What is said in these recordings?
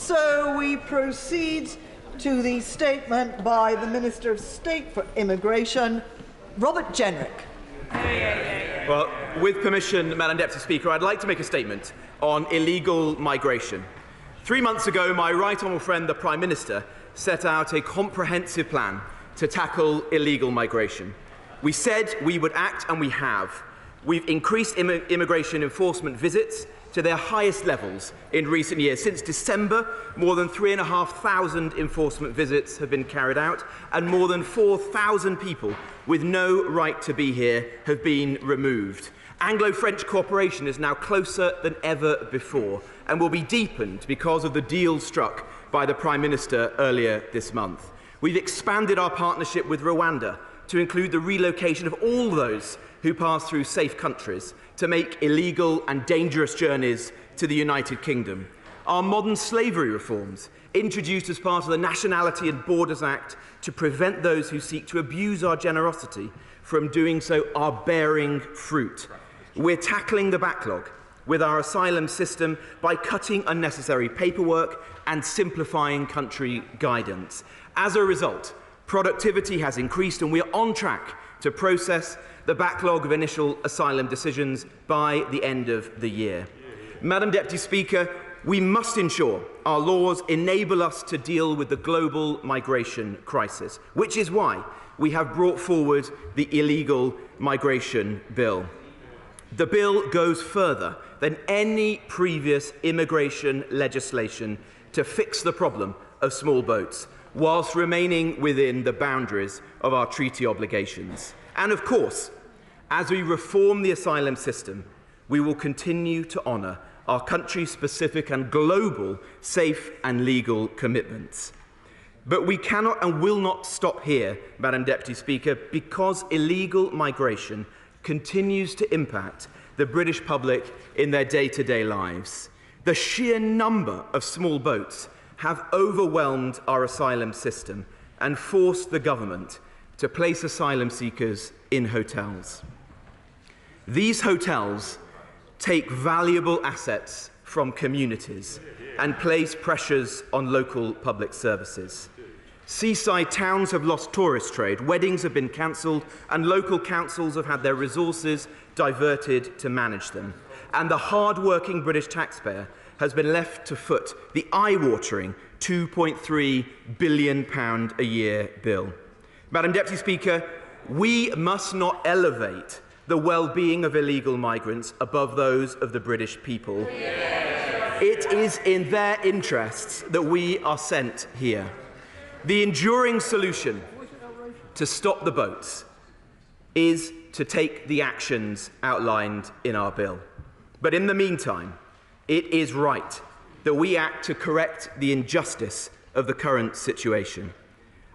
So we proceed to the statement by the Minister of State for Immigration, Robert Jenrick. Well, with permission, Madam Deputy Speaker, I'd like to make a statement on illegal migration. 3 months ago, my right honourable friend, the Prime Minister, set out a comprehensive plan to tackle illegal migration. We said we would act, and we have. We've increased immigration enforcement visits to their highest levels in recent years. Since December, more than 3,500 enforcement visits have been carried out, and more than 4,000 people with no right to be here have been removed. Anglo-French cooperation is now closer than ever before and will be deepened because of the deal struck by the Prime Minister earlier this month. We've expanded our partnership with Rwanda to include the relocation of all those who pass through safe countries to make illegal and dangerous journeys to the United Kingdom. Our modern slavery reforms, introduced as part of the Nationality and Borders Act to prevent those who seek to abuse our generosity from doing so, are bearing fruit. We're tackling the backlog with our asylum system by cutting unnecessary paperwork and simplifying country guidance. As a result, productivity has increased, and we are on track to process the backlog of initial asylum decisions by the end of the year. Madam Deputy Speaker, we must ensure our laws enable us to deal with the global migration crisis, which is why we have brought forward the Illegal Migration Bill. The bill goes further than any previous immigration legislation to fix the problem of small boats, whilst remaining within the boundaries of our treaty obligations. And of course, as we reform the asylum system, we will continue to honour our country-specific and global safe and legal commitments. But we cannot and will not stop here, Madam Deputy Speaker, because illegal migration continues to impact the British public in their day-to-day lives. The sheer number of small boats have overwhelmed our asylum system and forced the government to place asylum seekers in hotels. These hotels take valuable assets from communities and place pressures on local public services. Seaside towns have lost tourist trade, weddings have been cancelled, and local councils have had their resources diverted to manage them. And the hard-working British taxpayer has been left to foot the eye-watering £2.3 billion a year bill. Madam Deputy Speaker, we must not elevate the well-being of illegal migrants above those of the British people. It is in their interests that we are sent here. The enduring solution to stop the boats is to take the actions outlined in our bill. But in the meantime, it is right that we act to correct the injustice of the current situation.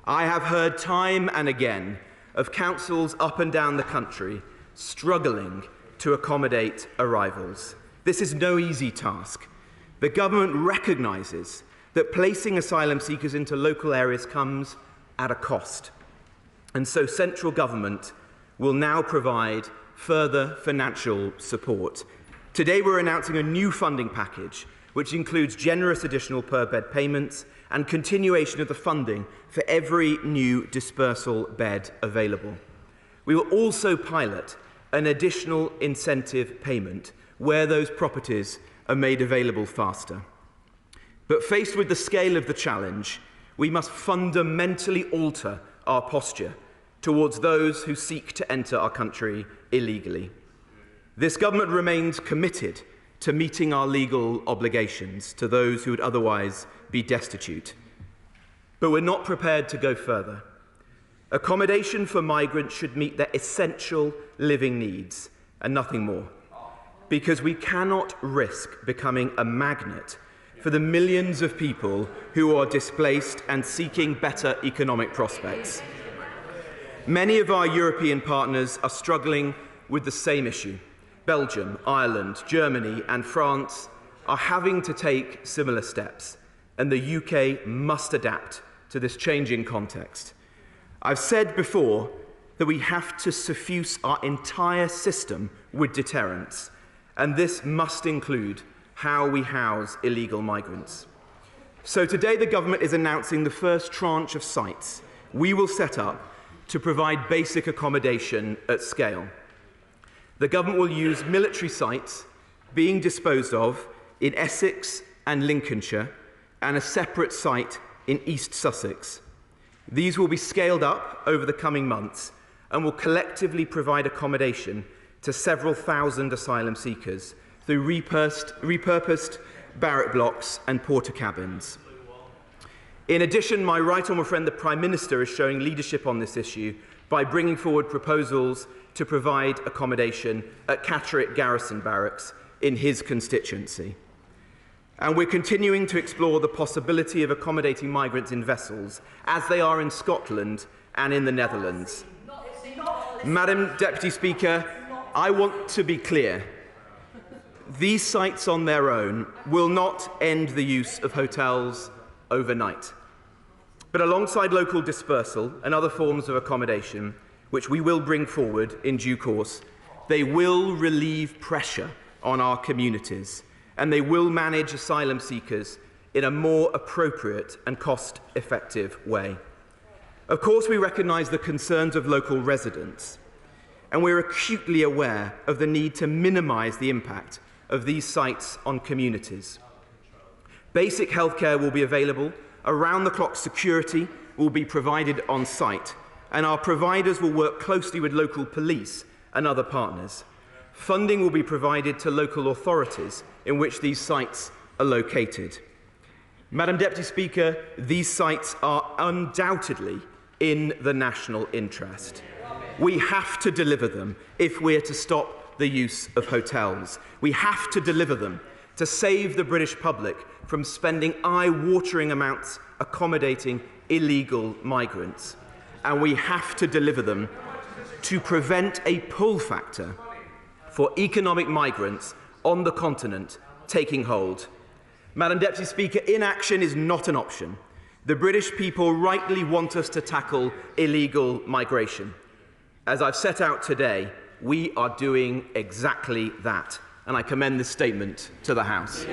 I have heard time and again of councils up and down the country struggling to accommodate arrivals. This is no easy task. The government recognises that placing asylum seekers into local areas comes at a cost. And so central government will now provide further financial support. Today we're announcing a new funding package which includes generous additional per-bed payments and continuation of the funding for every new dispersal bed available. We will also pilot an additional incentive payment where those properties are made available faster. But faced with the scale of the challenge, we must fundamentally alter our posture towards those who seek to enter our country illegally. This government remains committed to meeting our legal obligations to those who would otherwise be destitute. But we're not prepared to go further. Accommodation for migrants should meet their essential living needs and nothing more, because we cannot risk becoming a magnet for the millions of people who are displaced and seeking better economic prospects. Many of our European partners are struggling with the same issue. Belgium, Ireland, Germany and France are having to take similar steps, and the UK must adapt to this changing context. I've said before that we have to suffuse our entire system with deterrence, and this must include how we house illegal migrants. So today the government is announcing the first tranche of sites we will set up to provide basic accommodation at scale. The government will use military sites being disposed of in Essex and Lincolnshire and a separate site in East Sussex. These will be scaled up over the coming months and will collectively provide accommodation to several thousand asylum seekers through repurposed barrack blocks and porter cabins. In addition, my right honourable friend the Prime Minister is showing leadership on this issue by bringing forward proposals to provide accommodation at Catterick Garrison Barracks in his constituency. And we're continuing to explore the possibility of accommodating migrants in vessels, as they are in Scotland and in the Netherlands. Madam Deputy Speaker, I want to be clear. These sites on their own will not end the use of hotels overnight. But alongside local dispersal and other forms of accommodation, which we will bring forward in due course, they will relieve pressure on our communities, and they will manage asylum seekers in a more appropriate and cost-effective way. Of course, we recognise the concerns of local residents, and we're acutely aware of the need to minimise the impact of these sites on communities. Basic healthcare will be available, around-the-clock security will be provided on site, and our providers will work closely with local police and other partners. Funding will be provided to local authorities in which these sites are located. Madam Deputy Speaker, these sites are undoubtedly in the national interest. We have to deliver them if we're to stop the use of hotels. We have to deliver them to save the British public from spending eye-watering amounts accommodating illegal migrants. And we have to deliver them to prevent a pull factor for economic migrants on the continent taking hold. Madam Deputy Speaker, inaction is not an option. The British people rightly want us to tackle illegal migration. As I've set out today, we are doing exactly that, and I commend this statement to the House.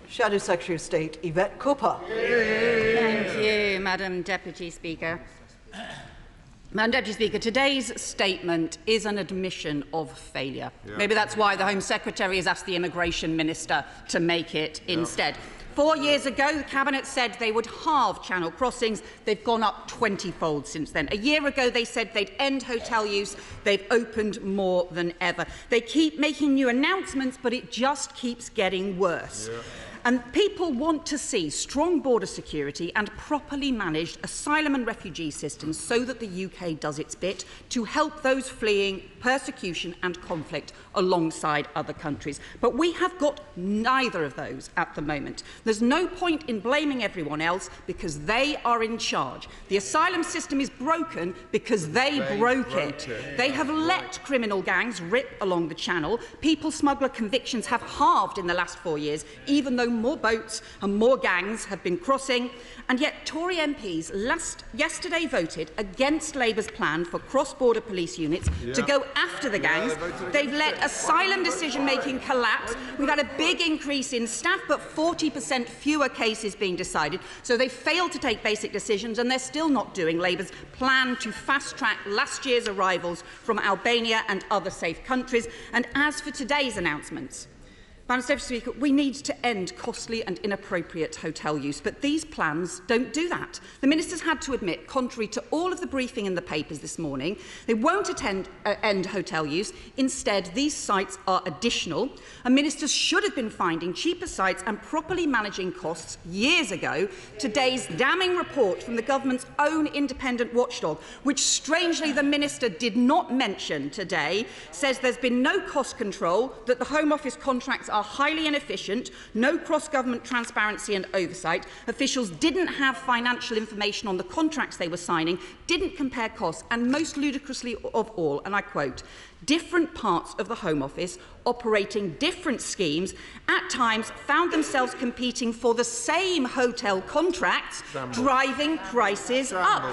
Shadow Secretary of State Yvette Cooper. Thank you, Madam Deputy Speaker. Madam Deputy Speaker, today's statement is an admission of failure. Maybe that's why the Home Secretary has asked the Immigration Minister to make it instead. 4 years ago, the Cabinet said they would halve channel crossings. They've gone up 20-fold since then. A year ago, they said they'd end hotel use. They've opened more than ever. They keep making new announcements, but it just keeps getting worse. And people want to see strong border security and properly managed asylum and refugee systems so that the UK does its bit to help those fleeing persecution and conflict alongside other countries. But we have got neither of those at the moment. There's no point in blaming everyone else because they are in charge. The asylum system is broken because they broke it. They have let criminal gangs rip along the channel. People smuggler convictions have halved in the last 4 years, even though more boats and more gangs have been crossing. And yet Tory MPs yesterday voted against Labour's plan for cross-border police units to go after the gangs. They've let asylum decision-making collapse. We've had a big increase in staff, but 40% fewer cases being decided. So they failed to take basic decisions, and they're still not doing Labour's plan to fast-track last year's arrivals from Albania and other safe countries. And as for today's announcements, Madam Deputy Speaker, we need to end costly and inappropriate hotel use, but these plans don't do that. The ministers had to admit, contrary to all of the briefing in the papers this morning, they won't end hotel use. Instead, these sites are additional, and ministers should have been finding cheaper sites and properly managing costs years ago. Today's damning report from the government's own independent watchdog, which strangely the minister did not mention today, says there's been no cost control, that the Home Office contracts are highly inefficient, no cross-government transparency and oversight, officials didn't have financial information on the contracts they were signing, didn't compare costs, and most ludicrously of all, and I quote, different parts of the Home Office operating different schemes at times found themselves competing for the same hotel contracts, driving prices up.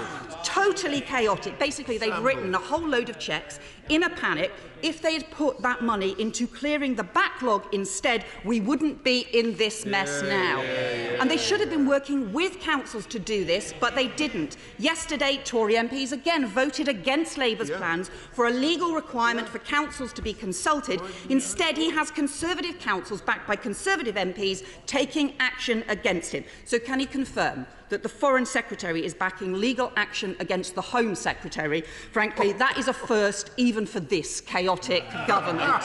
Totally chaotic. Basically, they've written a whole load of cheques in a panic. If they had put that money into clearing the backlog instead, we wouldn't be in this mess now. And they should have been working with councils to do this, but they didn't. Yesterday, Tory MPs again voted against Labour's plans for a legal requirement for councils to be consulted. Instead, he has Conservative councils backed by Conservative MPs taking action against him. So can he confirm that the Foreign Secretary is backing legal action against the Home Secretary? Frankly, that is a first even for this chaotic government.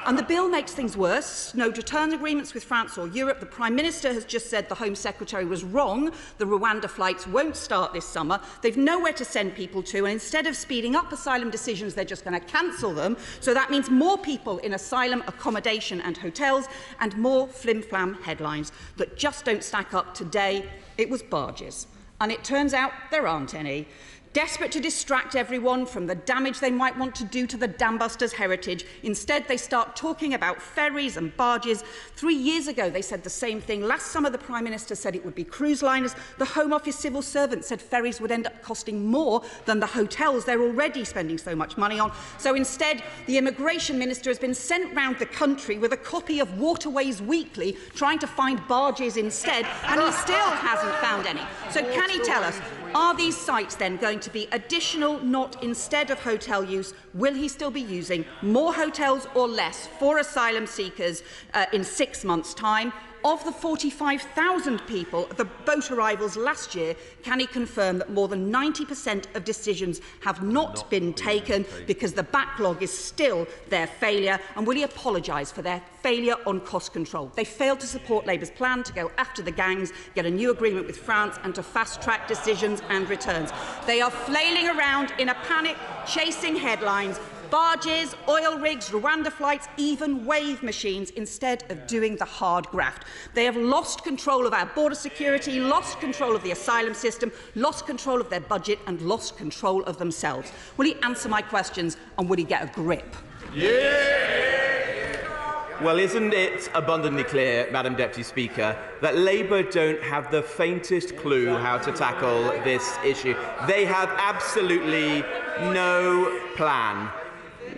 And the bill makes things worse. No return agreements with France or Europe. The Prime Minister has just said the Home Secretary was wrong. The Rwanda flights won't start this summer. They've nowhere to send people to, and instead of speeding up asylum decisions, they're just going to cancel them. So that means more people in asylum, accommodation and hotels, and more flim-flam headlines that just don't stack up. Today, it was barges, and it turns out there aren't any. Desperate to distract everyone from the damage they might want to do to the dambusters' heritage, instead they start talking about ferries and barges. 3 years ago they said the same thing. Last summer the Prime Minister said it would be cruise liners. The Home Office civil servant said ferries would end up costing more than the hotels they're already spending so much money on. So instead the Immigration Minister has been sent round the country with a copy of Waterways Weekly trying to find barges instead, and he still hasn't found any. So can he tell us, are these sites then going to be additional, not instead of hotel use? Will he still be using more hotels or less for asylum seekers in 6 months' time? Of the 45,000 people, the boat arrivals last year, can he confirm that more than 90% of decisions have not been taken because the backlog is still their failure? And will he apologise for their failure on cost control? They failed to support Labour's plan to go after the gangs, get a new agreement with France and to fast-track decisions and returns. They are flailing around in a panic, chasing headlines. Barges, oil rigs, Rwanda flights, even wave machines, instead of doing the hard graft. They have lost control of our border security, lost control of the asylum system, lost control of their budget and lost control of themselves. Will he answer my questions and will he get a grip? Well, isn't it abundantly clear, Madam Deputy Speaker, that Labour don't have the faintest clue how to tackle this issue? They have absolutely no plan.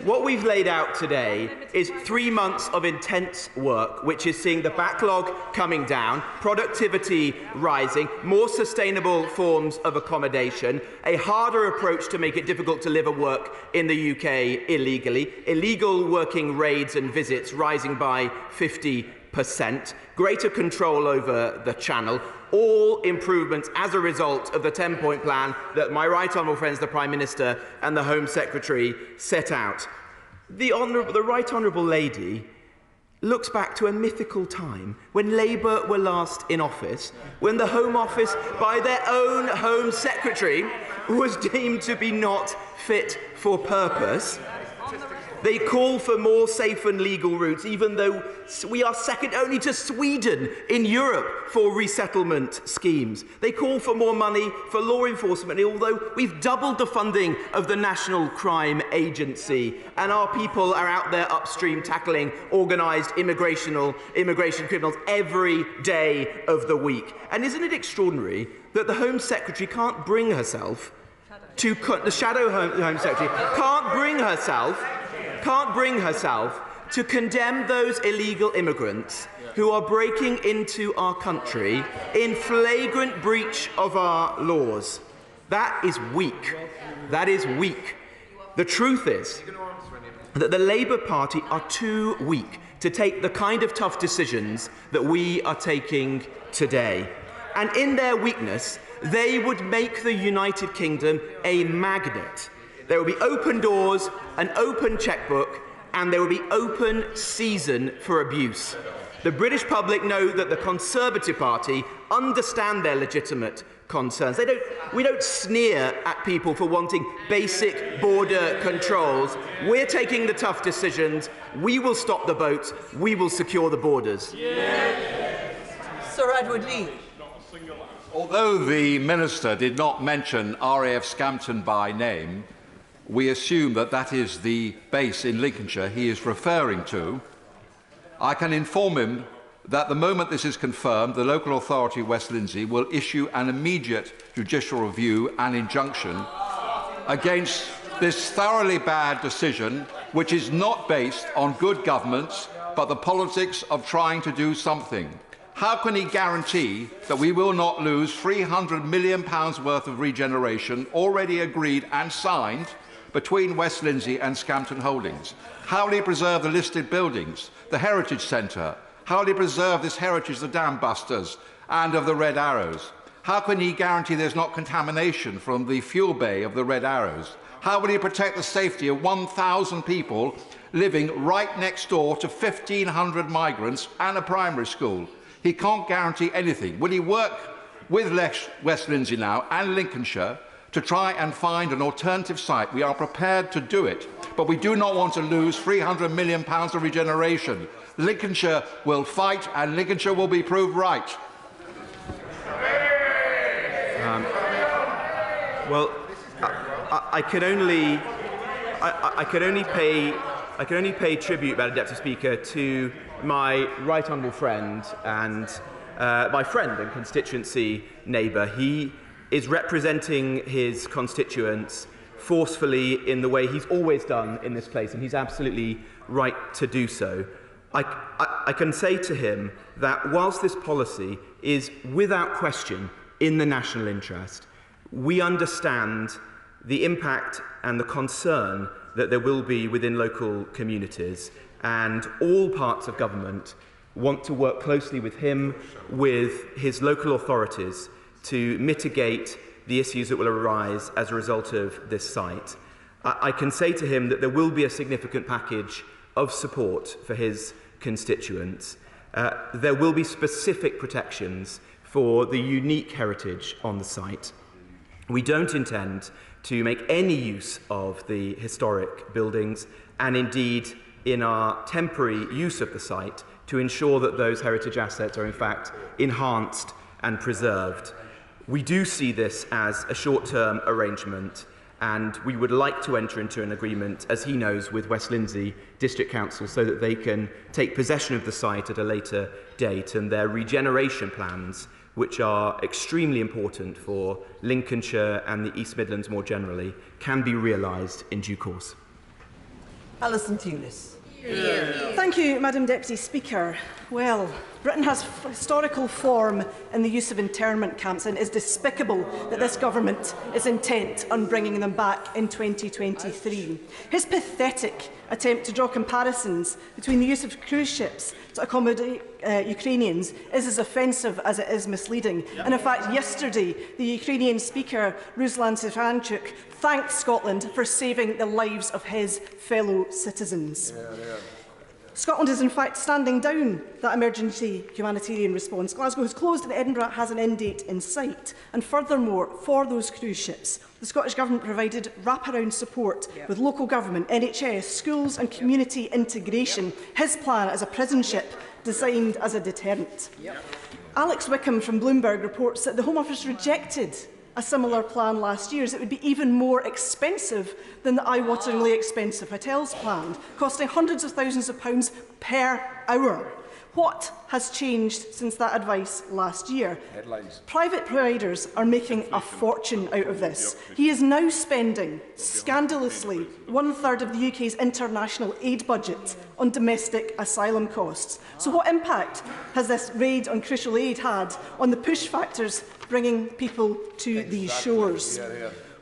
What we've laid out today is 3 months of intense work, which is seeing the backlog coming down, productivity rising, more sustainable forms of accommodation, a harder approach to make it difficult to live and work in the UK illegally, illegal working raids and visits rising by 50%, greater control over the Channel, all improvements as a result of the 10-point plan that my right honourable friends, the Prime Minister and the Home Secretary, set out. The right honourable lady looks back to a mythical time when Labour were last in office, when the Home Office, by their own Home Secretary, was deemed to be not fit for purpose. They call for more safe and legal routes, even though we are second only to Sweden in Europe for resettlement schemes. They call for more money for law enforcement, although we've doubled the funding of the National Crime Agency, and our people are out there upstream tackling organised immigration criminals every day of the week. And isn't it extraordinary that the Home Secretary can't bring herself to the Shadow Home Secretary can't bring herself to condemn those illegal immigrants who are breaking into our country in flagrant breach of our laws. That is weak. That is weak. The truth is that the Labour Party are too weak to take the kind of tough decisions that we are taking today. And in their weakness, they would make the United Kingdom a magnet. There will be open doors, an open chequebook, and there will be open season for abuse. The British public know that the Conservative Party understand their legitimate concerns. We don't sneer at people for wanting basic border controls. We're taking the tough decisions. We will stop the boats. We will secure the borders. Sir Edward Lee. Although the Minister did not mention RAF Scampton by name, we assume that that is the base in Lincolnshire he is referring to. I can inform him that the moment this is confirmed, the local authority, West Lindsey, will issue an immediate judicial review and injunction against this thoroughly bad decision, which is not based on good governance, but the politics of trying to do something. How can he guarantee that we will not lose £300 million worth of regeneration already agreed and signed between West Lindsey and Scampton Holdings? How will he preserve the listed buildings, the Heritage Centre? How will he preserve this heritage of the Dam Busters and of the Red Arrows? How can he guarantee there's not contamination from the fuel bay of the Red Arrows? How will he protect the safety of 1,000 people living right next door to 1,500 migrants and a primary school? He can't guarantee anything. Will he work with West Lindsey now and Lincolnshire to try and find an alternative site? We are prepared to do it, but we do not want to lose £300 million of regeneration. Lincolnshire will fight, and Lincolnshire will be proved right. Well, I can only pay tribute, Madam Deputy Speaker, to my right honourable friend and my friend and constituency neighbour. He is representing his constituents forcefully in the way he's always done in this place, and he's absolutely right to do so. I can say to him that whilst this policy is without question in the national interest, we understand the impact and the concern that there will be within local communities, and all parts of government want to work closely with him, with his local authorities, to mitigate the issues that will arise as a result of this site. I can say to him that there will be a significant package of support for his constituents. There will be specific protections for the unique heritage on the site. We don't intend to make any use of the historic buildings, and indeed in our temporary use of the site to ensure that those heritage assets are in fact enhanced and preserved. We do see this as a short-term arrangement, and we would like to enter into an agreement, as he knows, with West Lindsey District Council so that they can take possession of the site at a later date, and their regeneration plans, which are extremely important for Lincolnshire and the East Midlands more generally, can be realised in due course. Alison Tunis. Thank you, Madam Deputy Speaker. Well, Britain has historical form in the use of internment camps, and it is despicable that this government is intent on bringing them back in 2023. His pathetic attempt to draw comparisons between the use of cruise ships to accommodate Ukrainians is as offensive as it is misleading. And in fact, yesterday, the Ukrainian speaker, Ruslan Stefanchuk, thanked Scotland for saving the lives of his fellow citizens. Scotland is in fact standing down that emergency humanitarian response. Glasgow has closed and Edinburgh has an end date in sight. And furthermore, for those cruise ships, the Scottish Government provided wraparound support with local government, NHS, schools and community integration. His plan is a prison ship designed as a deterrent. Alex Wickham from Bloomberg reports that the Home Office rejected a similar plan last year, as it would be even more expensive than the eye-wateringly expensive hotels planned, costing hundreds of thousands of pounds per hour. What has changed since that advice last year? Headlines. Private providers are making a fortune out of this. He is now spending, scandalously, 1/3 of the UK's international aid budget on domestic asylum costs. So what impact has this raid on crucial aid had on the push factors bringing people to these shores?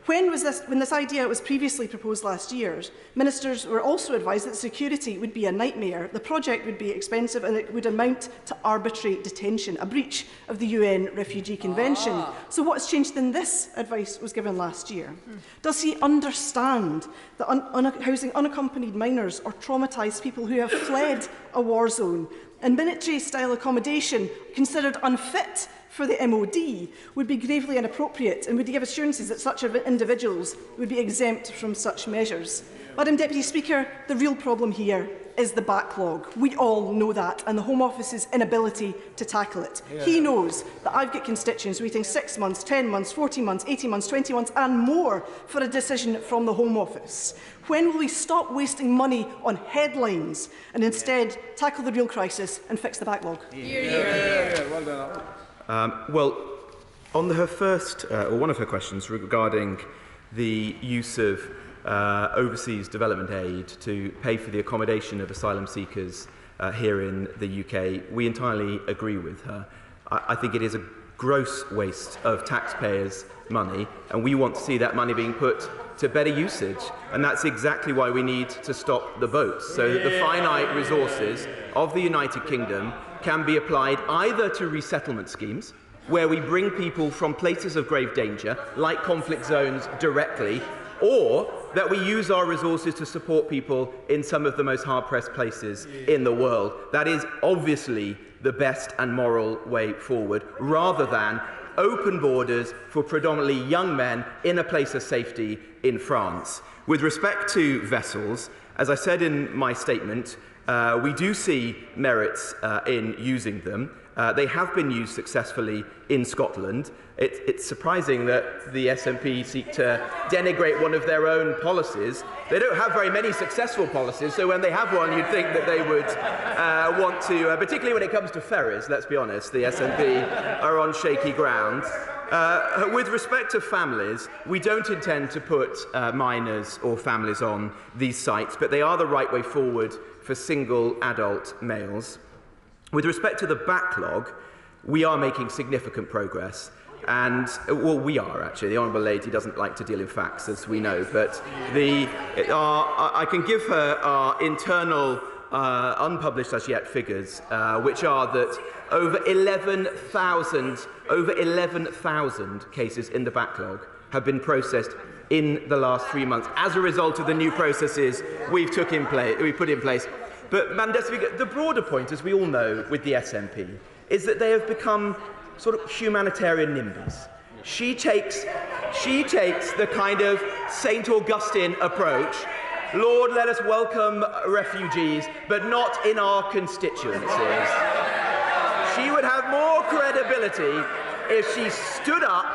When this idea was previously proposed last year, ministers were also advised that security would be a nightmare, the project would be expensive and it would amount to arbitrary detention, a breach of the UN Refugee Convention. So what has changed than this advice was given last year? Does he understand that housing unaccompanied minors or traumatised people who have fled a war zone and military-style accommodation considered unfit for the MOD would be gravely inappropriate, and would he give assurances that such individuals would be exempt from such measures? Madam Deputy Speaker, the real problem here is the backlog. We all know that, and the Home Office's inability to tackle it. He knows that I've got constituents waiting 6 months, 10 months, 14 months, 18 months, 20 months and more for a decision from the Home Office. When will we stop wasting money on headlines and instead tackle the real crisis and fix the backlog? Well done. Well, on her first, or one of her questions regarding the use of overseas development aid to pay for the accommodation of asylum seekers here in the UK. We entirely agree with her. I think it is a gross waste of taxpayers' money, and we want to see that money being put to better usage. And that's exactly why we need to stop the boats, so that the finite resources of the United Kingdom can be applied either to resettlement schemes, where we bring people from places of grave danger, like conflict zones, directly, or that we use our resources to support people in some of the most hard-pressed places in the world. That is obviously the best and moral way forward, rather than open borders for predominantly young men in a place of safety in France. With respect to vessels, as I said in my statement, we do see merits in using them. They have been used successfully in Scotland. It's surprising that the SNP seek to denigrate one of their own policies. They don't have very many successful policies, so when they have one, you'd think that they would want to, particularly when it comes to ferries, let's be honest, the SNP are on shaky ground. With respect to families, we don't intend to put minors or families on these sites, but they are the right way forward for single adult males. With respect to the backlog, we are making significant progress. And, well, we are actually. The Honourable Lady doesn't like to deal in facts, as we know. But I can give her our internal, unpublished as yet figures, which are that over 11,000 cases in the backlog have been processed in the last 3 months as a result of the new processes we've put in place. But, Madam Deputy Speaker, the broader point, as we all know with the SNP, is that they have become sort of humanitarian NIMBYs. She takes the kind of St. Augustine approach. Lord, let us welcome refugees, but not in our constituencies. She would have more credibility if she stood up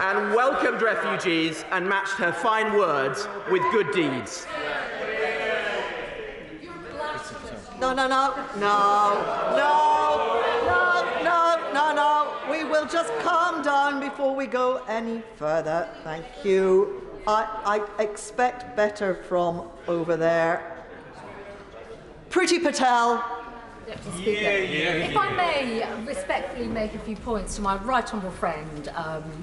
and welcomed refugees and matched her fine words with good deeds. No. We will just calm down before we go any further. Thank you. I expect better from over there. Priti Patel. Deputy Speaker, if I may respectfully make a few points to my right honourable friend,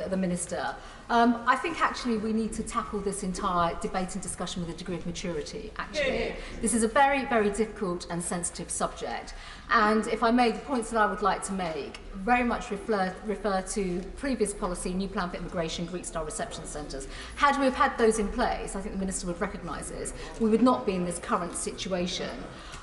the Minister. I think actually we need to tackle this entire debate and discussion with a degree of maturity, actually. This is a very, very difficult and sensitive subject. And if I may, the points that I would like to make very much refer to previous policy, new plan for immigration, Greek-style reception centres. Had we have had those in place, I think the Minister would recognise this, we would not be in this current situation.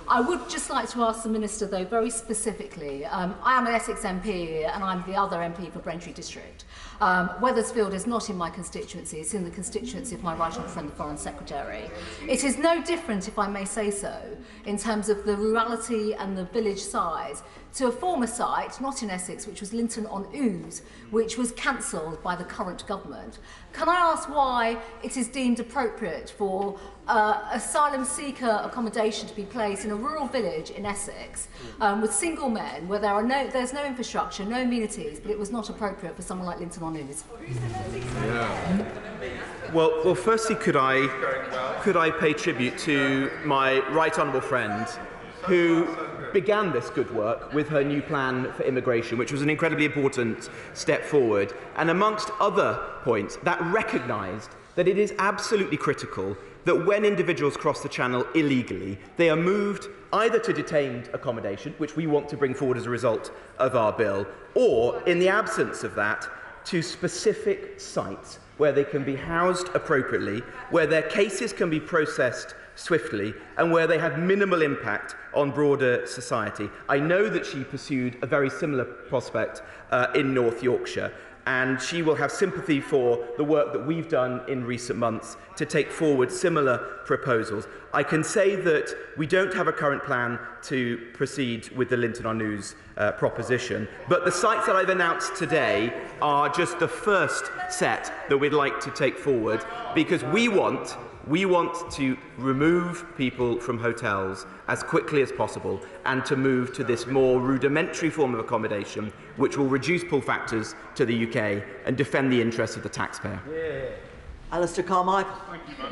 I would just like to ask the Minister, though, very specifically. I am an Essex MP and I'm the other MP for Braintree District. Weathersfield is not in my constituency, it's in the constituency of my right honourable friend, the Foreign Secretary. It is no different, if I may say so, in terms of the rurality and the village size, to a former site, not in Essex, which was Linton-on-Ouse, which was cancelled by the current government. Can I ask why it is deemed appropriate for asylum seeker accommodation to be placed in a rural village in Essex with single men, where there's no infrastructure, no amenities, but it was not appropriate for someone like Linton-on-Ouse? Well, firstly, could I pay tribute to my right honourable friend, who began this good work with her new plan for immigration, which was an incredibly important step forward, and amongst other points, that recognised that it is absolutely critical that when individuals cross the Channel illegally, they are moved either to detained accommodation, which we want to bring forward as a result of our bill, or, in the absence of that, to specific sites where they can be housed appropriately, where their cases can be processed swiftly, and where they have minimal impact on broader society. I know that she pursued a very similar prospect in North Yorkshire, and she will have sympathy for the work that we've done in recent months to take forward similar proposals. I can say that we don't have a current plan to proceed with the Linton-on-Ouse proposition, but the sites that I've announced today are just the first set that we'd like to take forward, because we want to remove people from hotels as quickly as possible and to move to this more rudimentary form of accommodation, which will reduce pull factors to the UK and defend the interests of the taxpayer. Alistair Carmichael.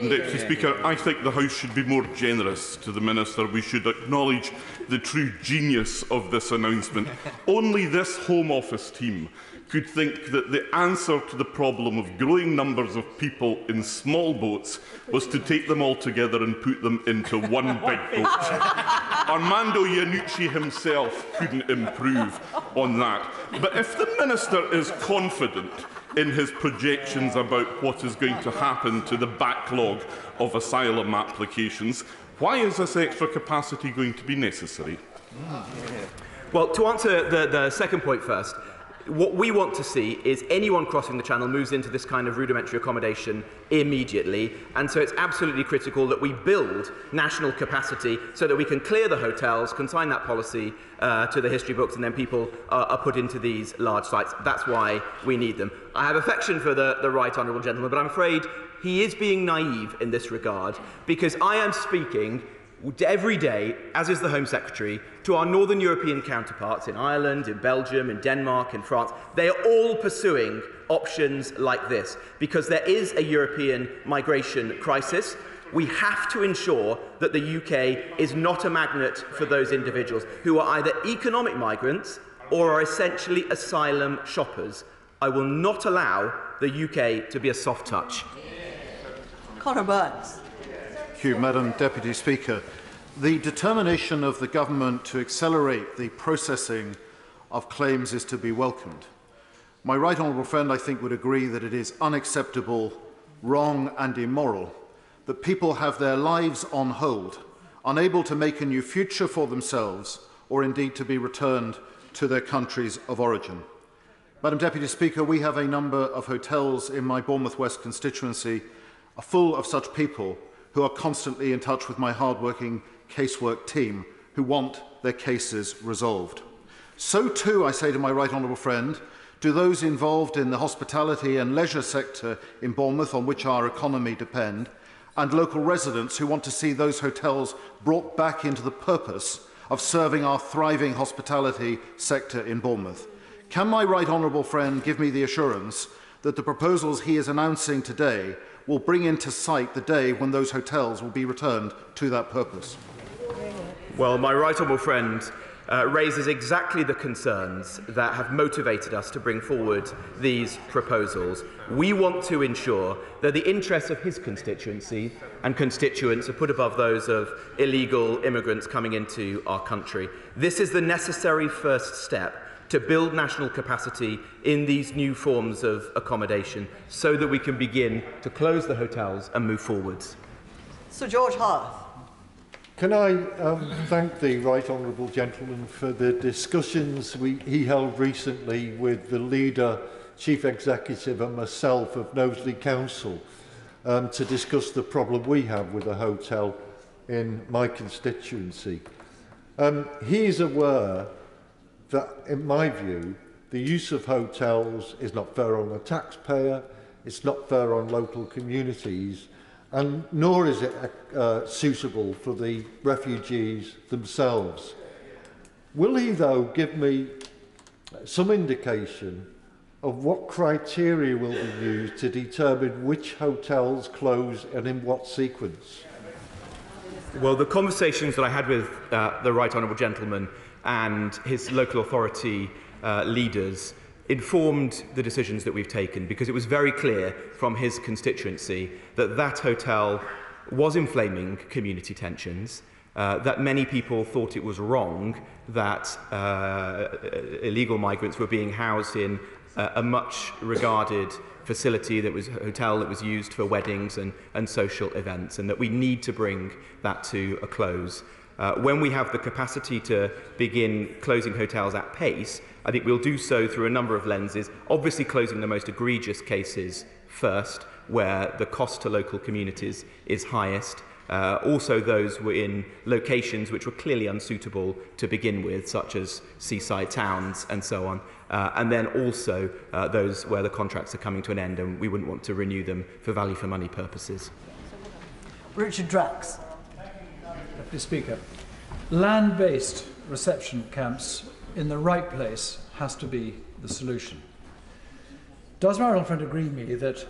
Deputy Speaker, I think the House should be more generous to the Minister. We should acknowledge the true genius of this announcement. Only this Home Office team could think that the answer to the problem of growing numbers of people in small boats was to take them all together and put them into one big boat. Armando Iannucci himself couldn't improve on that. But if the Minister is confident in his projections about what is going to happen to the backlog of asylum applications, why is this extra capacity going to be necessary? Well, to answer the second point first, what we want to see is anyone crossing the Channel moves into this kind of rudimentary accommodation immediately, and so it's absolutely critical that we build national capacity so that we can clear the hotels, consign that policy to the history books, and then people are put into these large sites. That's why we need them. I have affection for the right honourable gentleman, but I'm afraid he is being naive in this regard, because I am speaking every day, as is the Home Secretary, to our Northern European counterparts in Ireland, in Belgium, in Denmark, in France. They are all pursuing options like this because there is a European migration crisis. We have to ensure that the UK is not a magnet for those individuals who are either economic migrants or are essentially asylum shoppers. I will not allow the UK to be a soft touch. Conor Burns. Thank you, Madam Deputy Speaker. The determination of the Government to accelerate the processing of claims is to be welcomed. My right honourable friend, I think, would agree that it is unacceptable, wrong and immoral that people have their lives on hold, unable to make a new future for themselves or indeed to be returned to their countries of origin. Madam Deputy Speaker, we have a number of hotels in my Bournemouth West constituency full of such people who are constantly in touch with my hard-working casework team who want their cases resolved. So too, I say to my right honourable friend, do those involved in the hospitality and leisure sector in Bournemouth, on which our economy depend, and local residents who want to see those hotels brought back into the purpose of serving our thriving hospitality sector in Bournemouth. Can my right honourable friend give me the assurance that the proposals he is announcing today will bring into sight the day when those hotels will be returned to that purpose? Well, my right honourable friend raises exactly the concerns that have motivated us to bring forward these proposals. We want to ensure that the interests of his constituency and constituents are put above those of illegal immigrants coming into our country. This is the necessary first step to build national capacity in these new forms of accommodation so that we can begin to close the hotels and move forwards. Sir George Harth. Can I thank the right honourable gentleman for the discussions he held recently with the leader, Chief Executive and myself of Knowsley Council to discuss the problem we have with a hotel in my constituency. He is aware that, in my view, the use of hotels is not fair on the taxpayer, it's not fair on local communities, and nor is it suitable for the refugees themselves. Will he, though, give me some indication of what criteria will be used to determine which hotels close and in what sequence? Well, the conversations that I had with the right honourable gentleman and his local authority leaders informed the decisions that we've taken, because it was very clear from his constituency that that hotel was inflaming community tensions, that many people thought it was wrong that illegal migrants were being housed in a much regarded facility that was a hotel that was used for weddings and social events, and that we need to bring that to a close. When we have the capacity to begin closing hotels at pace, I think we'll do so through a number of lenses, obviously closing the most egregious cases first, where the cost to local communities is highest. Also those were in locations which were clearly unsuitable to begin with, such as seaside towns and so on. And then also those where the contracts are coming to an end and we wouldn't want to renew them for value for money purposes. Richard Drax. Deputy Speaker, land-based reception camps in the right place has to be the solution. Does my honourable friend agree with me that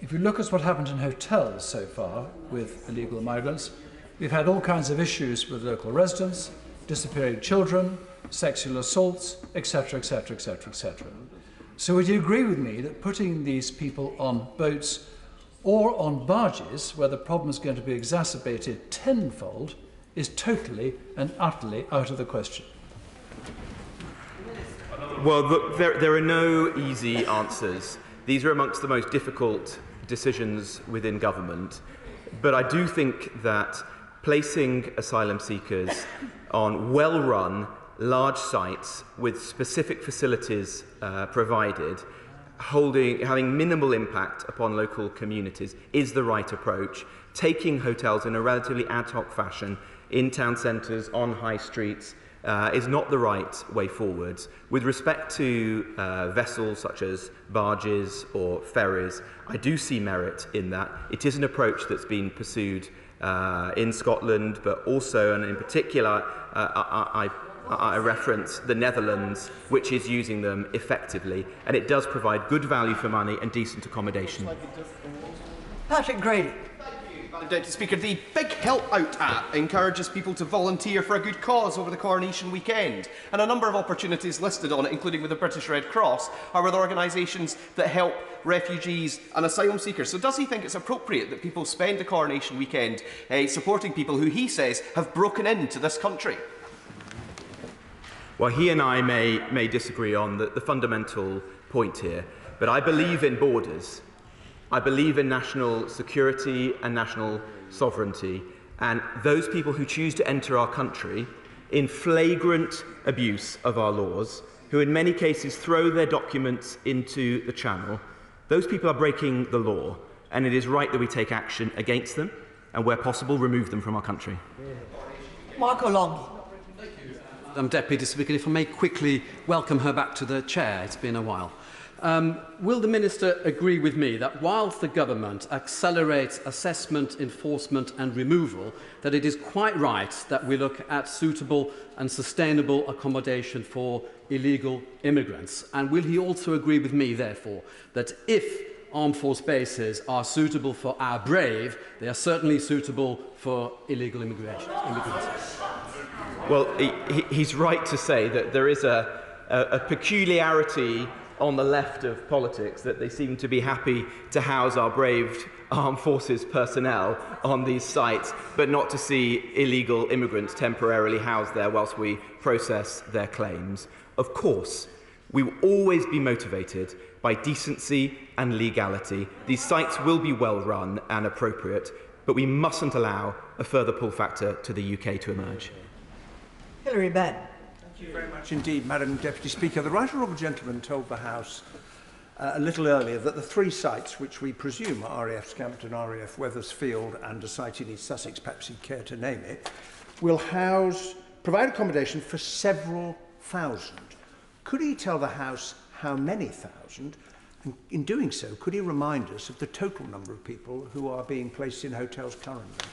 if you look at what happened in hotels so far with illegal migrants, we've had all kinds of issues with local residents, disappearing children, sexual assaults, etc., etc., etc., etc. So would you agree with me that putting these people on boats or on barges, where the problem is going to be exacerbated tenfold, is totally and utterly out of the question? Well, look, there are no easy answers. These are amongst the most difficult decisions within government. But I do think that placing asylum seekers on well-run, large sites with specific facilities provided, having minimal impact upon local communities, is the right approach. Taking hotels in a relatively ad hoc fashion in town centres, on high streets, is not the right way forwards. With respect to vessels such as barges or ferries, I do see merit in that. It is an approach that's been pursued in Scotland, but also, and in particular, I reference the Netherlands, which is using them effectively, and it does provide good value for money and decent accommodation. Patrick Grady. Deputy Speaker, the Big Help Out app encourages people to volunteer for a good cause over the coronation weekend, and a number of opportunities listed on it, including with the British Red Cross, are with organisations that help refugees and asylum seekers. So does he think it's appropriate that people spend the coronation weekend supporting people who he says have broken into this country? Well, he and I may disagree on the fundamental point here, but I believe in borders. I believe in national security and national sovereignty, and those people who choose to enter our country in flagrant abuse of our laws, who in many cases throw their documents into the channel, those people are breaking the law, and it is right that we take action against them and, where possible, remove them from our country. Marco Long. Madam Deputy Speaker, if I may quickly welcome her back to the chair. It's been a while. Will the Minister agree with me that whilst the Government accelerates assessment, enforcement and removal, that it is quite right that we look at suitable and sustainable accommodation for illegal immigrants? And will he also agree with me, therefore, that if armed force bases are suitable for our brave, they are certainly suitable for illegal immigrants? Well, he's right to say that there is a peculiarity on the left of politics, that they seem to be happy to house our brave armed forces personnel on these sites, but not to see illegal immigrants temporarily housed there whilst we process their claims. Of course, we will always be motivated by decency and legality. These sites will be well run and appropriate, but we mustn't allow a further pull factor to the UK to emerge. Hilary Benn. Thank you very much indeed, Madam Deputy Speaker. The Right Honourable Gentleman told the House a little earlier that the three sites, which we presume are RAF Scampton, RAF Weathersfield and a site in East Sussex, perhaps he'd care to name it, will provide accommodation for several thousand. Could he tell the House how many thousand? And in doing so, could he remind us of the total number of people who are being placed in hotels currently?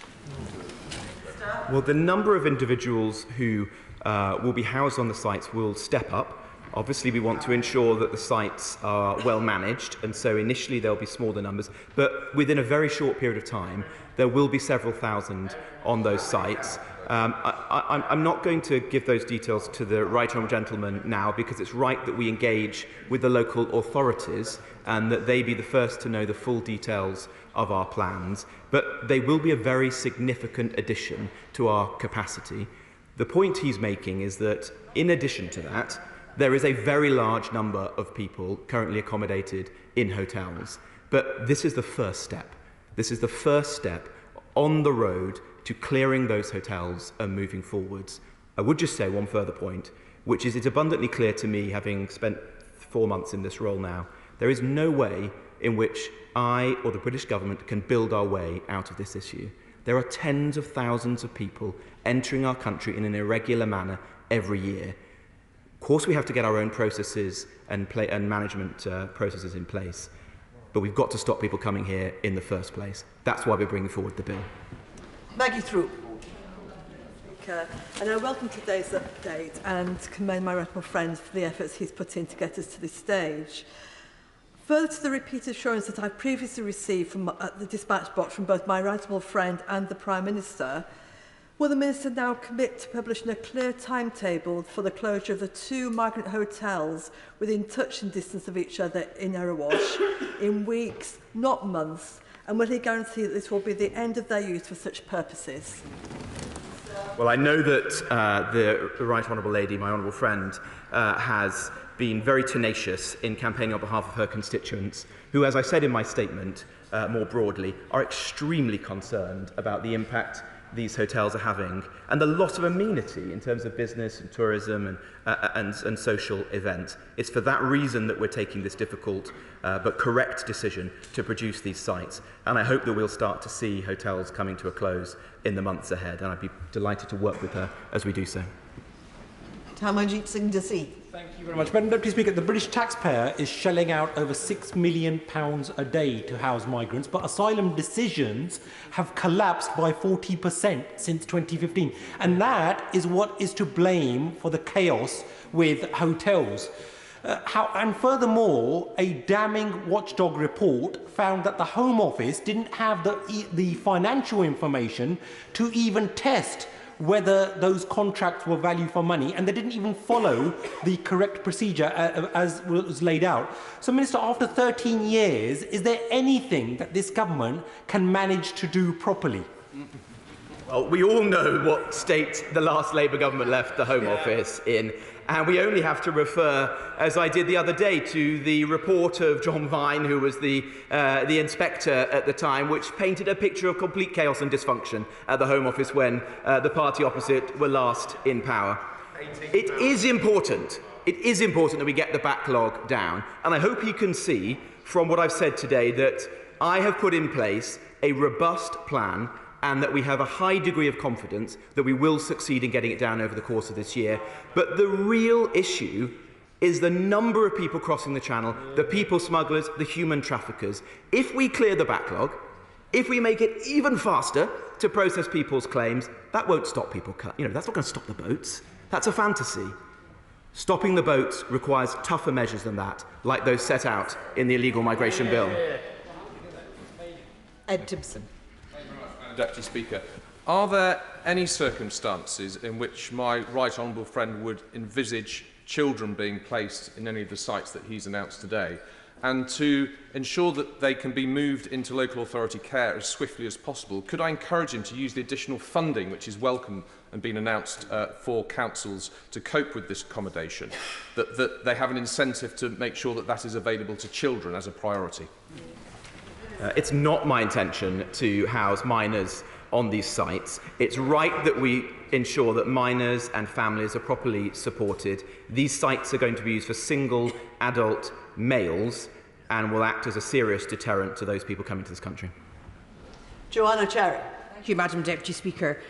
Well, the number of individuals who will be housed on the sites will step up. Obviously, we want to ensure that the sites are well managed, and so initially there'll be smaller numbers, but within a very short period of time, there will be several thousand on those sites. I'm not going to give those details to the Right Honourable Gentleman now, because it's right that we engage with the local authorities and that they be the first to know the full details of our plans, but they will be a very significant addition to our capacity. The point he's making is that, in addition to that, there is a very large number of people currently accommodated in hotels. But this is the first step. This is the first step on the road to clearing those hotels and moving forwards. I would just say one further point, which is it's abundantly clear to me, having spent 4 months in this role now, there is no way in which I or the British government can build our way out of this issue. There are tens of thousands of people entering our country in an irregular manner every year. Of course, we have to get our own processes and management processes in place, but we've got to stop people coming here in the first place. That's why we're bringing forward the bill. Maggie Throop. And I welcome today's update and commend my honourable friend for the efforts he's put in to get us to this stage. Further to the repeated assurance that I previously received from the dispatch box from both my right honourable friend and the Prime Minister, will the Minister now commit to publishing a clear timetable for the closure of the 2 migrant hotels within touching distance of each other in Erewash in weeks, not months, and will he guarantee that this will be the end of their use for such purposes? Well, I know that the Right Honourable Lady, my honourable friend, has been very tenacious in campaigning on behalf of her constituents, who, as I said in my statement, more broadly, are extremely concerned about the impact these hotels are having and the loss of amenity in terms of business and tourism and social events. It's for that reason that we're taking this difficult but correct decision to produce these sites, and I hope that we'll start to see hotels coming to a close in the months ahead, and I'd be delighted to work with her as we do so. Tamanjeet Singh Dessi. Thank you very much. Madam Deputy Speaker, the British taxpayer is shelling out over £6 million a day to house migrants, but asylum decisions have collapsed by 40% since 2015. And that is what is to blame for the chaos with hotels. And furthermore, a damning watchdog report found that the Home Office didn't have the financial information to even test whether those contracts were value for money, and they didn't even follow the correct procedure as was laid out. So, Minister, after 13 years, is there anything that this government can manage to do properly? Well, we all know what state the last Labour government left the Home Office in, and we only have to refer, as I did the other day, to the report of John Vine, who was the inspector at the time, which painted a picture of complete chaos and dysfunction at the Home Office when the party opposite were last in power. It is important that we get the backlog down, and I hope you can see from what I've said today that I have put in place a robust plan and that we have a high degree of confidence that we will succeed in getting it down over the course of this year. But the real issue is the number of people crossing the channel, the people smugglers, the human traffickers. If we clear the backlog, if we make it even faster to process people's claims, that won't stop people. That's not going to stop the boats. That's a fantasy. Stopping the boats requires tougher measures than that, like those set out in the illegal migration bill. Ed Timpson. Deputy Speaker, are there any circumstances in which my right honourable friend would envisage children being placed in any of the sites that he's announced today? And to ensure that they can be moved into local authority care as swiftly as possible, could I encourage him to use the additional funding which is welcome and been announced for councils to cope with this accommodation, that they have an incentive to make sure that that is available to children as a priority? It's not my intention to house minors on these sites. It's right that we ensure that minors and families are properly supported. These sites are going to be used for single adult males and will act as a serious deterrent to those people coming to this country. Joanna Cherry. Thank you, Madam Deputy Speaker.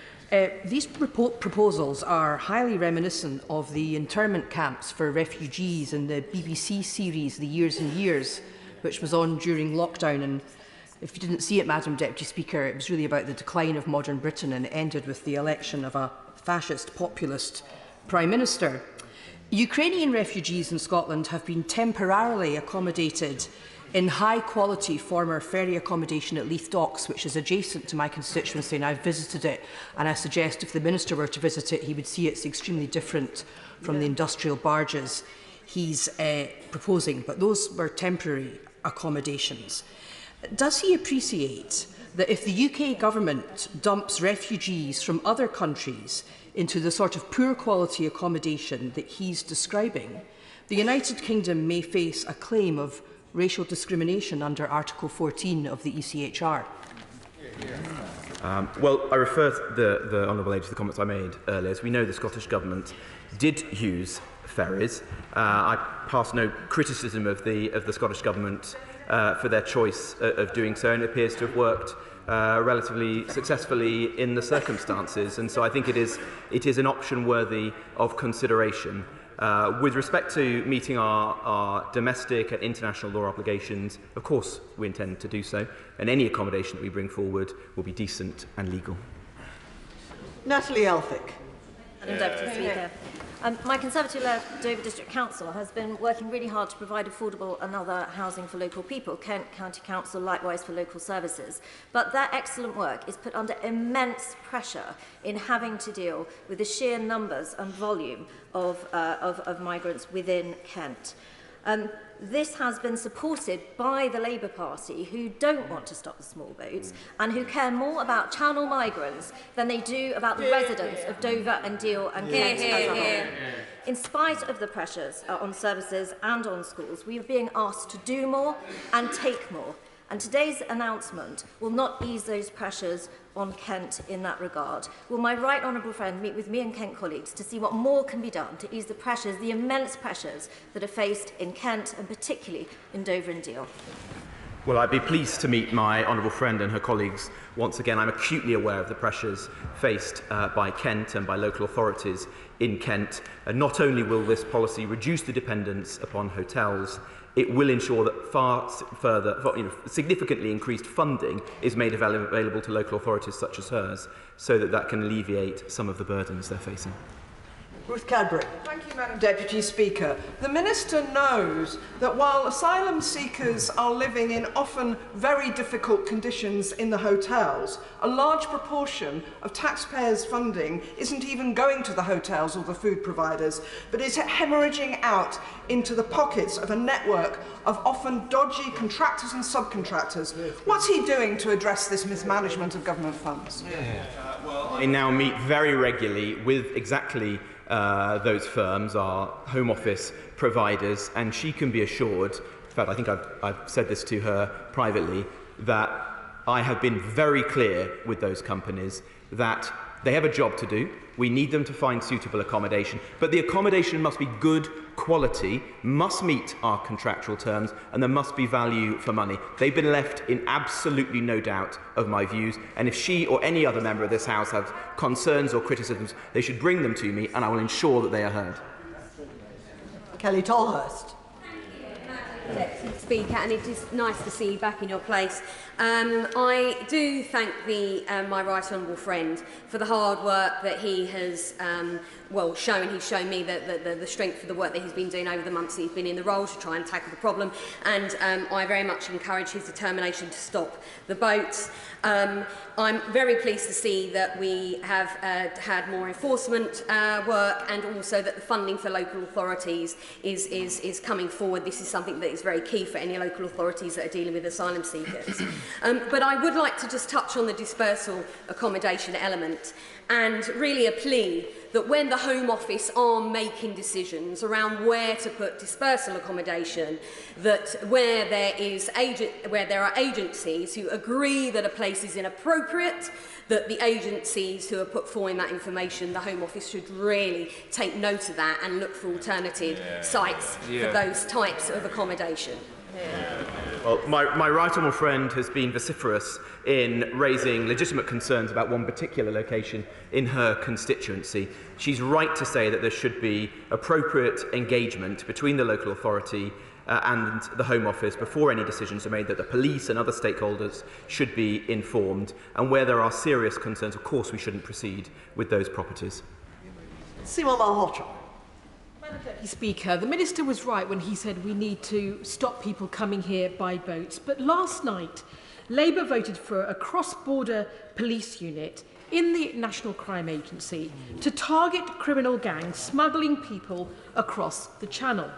These proposals are highly reminiscent of the internment camps for refugees in the BBC series The Years and Years, which was on during lockdown. And if you didn't see it, Madam Deputy Speaker, it was really about the decline of modern Britain, and it ended with the election of a fascist populist Prime Minister. Ukrainian refugees in Scotland have been temporarily accommodated in high-quality former ferry accommodation at Leith Docks, which is adjacent to my constituency, and I've visited it, and I suggest if the Minister were to visit it, he would see it's extremely different from the industrial barges he's proposing, but those were temporary accommodations. Does he appreciate that if the UK government dumps refugees from other countries into the sort of poor quality accommodation that he's describing, the United Kingdom may face a claim of racial discrimination under Article 14 of the ECHR? Well, I refer the Honourable Lady to the comments I made earlier. As we know, the Scottish Government did use ferries. I pass no criticism of the Scottish Government for their choice of doing so, and it appears to have worked relatively successfully in the circumstances. And so I think it is an option worthy of consideration. With respect to meeting our domestic and international law obligations, of course we intend to do so, and any accommodation that we bring forward will be decent and legal. Natalie Elphick. Madam Deputy Speaker, My Conservative-led Dover District Council has been working really hard to provide affordable and other housing for local people. Kent County Council likewise for local services. But their excellent work is put under immense pressure in having to deal with the sheer numbers and volume of migrants within Kent. This has been supported by the Labour Party, who don't want to stop the small boats and who care more about channel migrants than they do about the residents of Dover and Deal and Kent as a whole. In spite of the pressures on services and on schools, we are being asked to do more and take more. And today's announcement will not ease those pressures on Kent in that regard. Will my right honourable friend meet with me and Kent colleagues to see what more can be done to ease the pressures, the immense pressures that are faced in Kent and particularly in Dover and Deal? Well, I'd be pleased to meet my honourable friend and her colleagues once again. I'm acutely aware of the pressures faced by Kent and by local authorities in Kent. And not only will this policy reduce the dependence upon hotels, it will ensure that significantly increased funding is made available to local authorities such as hers, so that can alleviate some of the burdens they're facing. Ruth Cadbury. Thank you, Madam Deputy Speaker. The Minister knows that while asylum seekers are living in often very difficult conditions in the hotels, a large proportion of taxpayers' funding isn't even going to the hotels or the food providers, but is hemorrhaging out into the pockets of a network of often dodgy contractors and subcontractors. What's he doing to address this mismanagement of government funds? I now meet very regularly with exactly those firms, our Home Office providers, and she can be assured, in fact I think I've said this to her privately, that I have been very clear with those companies that they have a job to do. We need them to find suitable accommodation, but the accommodation must be good quality, must meet our contractual terms, and there must be value for money. They've been left in absolutely no doubt of my views, and if she or any other member of this House have concerns or criticisms, they should bring them to me, and I will ensure that they are heard. Kelly Tolhurst. Deputy Speaker, and it is nice to see you back in your place. I do thank my right honourable friend for the hard work that he has shown. He's shown me the strength of the work that he's been doing over the months that he's been in the role to try and tackle the problem, and I very much encourage his determination to stop the boats. I'm very pleased to see that we have had more enforcement work, and also that the funding for local authorities is coming forward. This is something that is very key for any local authorities that are dealing with asylum seekers. But I would like to just touch on the dispersal accommodation element, and really a plea that when the Home Office are making decisions around where to put dispersal accommodation, that where there are agencies who agree that a place is inappropriate, that the agencies who are put forward that information, the Home Office should really take note of that and look for alternative sites for those types of accommodation. Well, my right honourable friend has been vociferous in raising legitimate concerns about one particular location in her constituency. She's right to say that there should be appropriate engagement between the local authority and the Home Office before any decisions are made, that the police and other stakeholders should be informed, and where there are serious concerns, of course, we shouldn't proceed with those properties. Simon Malhotra. Madam Deputy Speaker, the Minister was right when he said we need to stop people coming here by boats. But last night, Labour voted for a cross-border police unit in the National Crime Agency to target criminal gangs smuggling people across the Channel.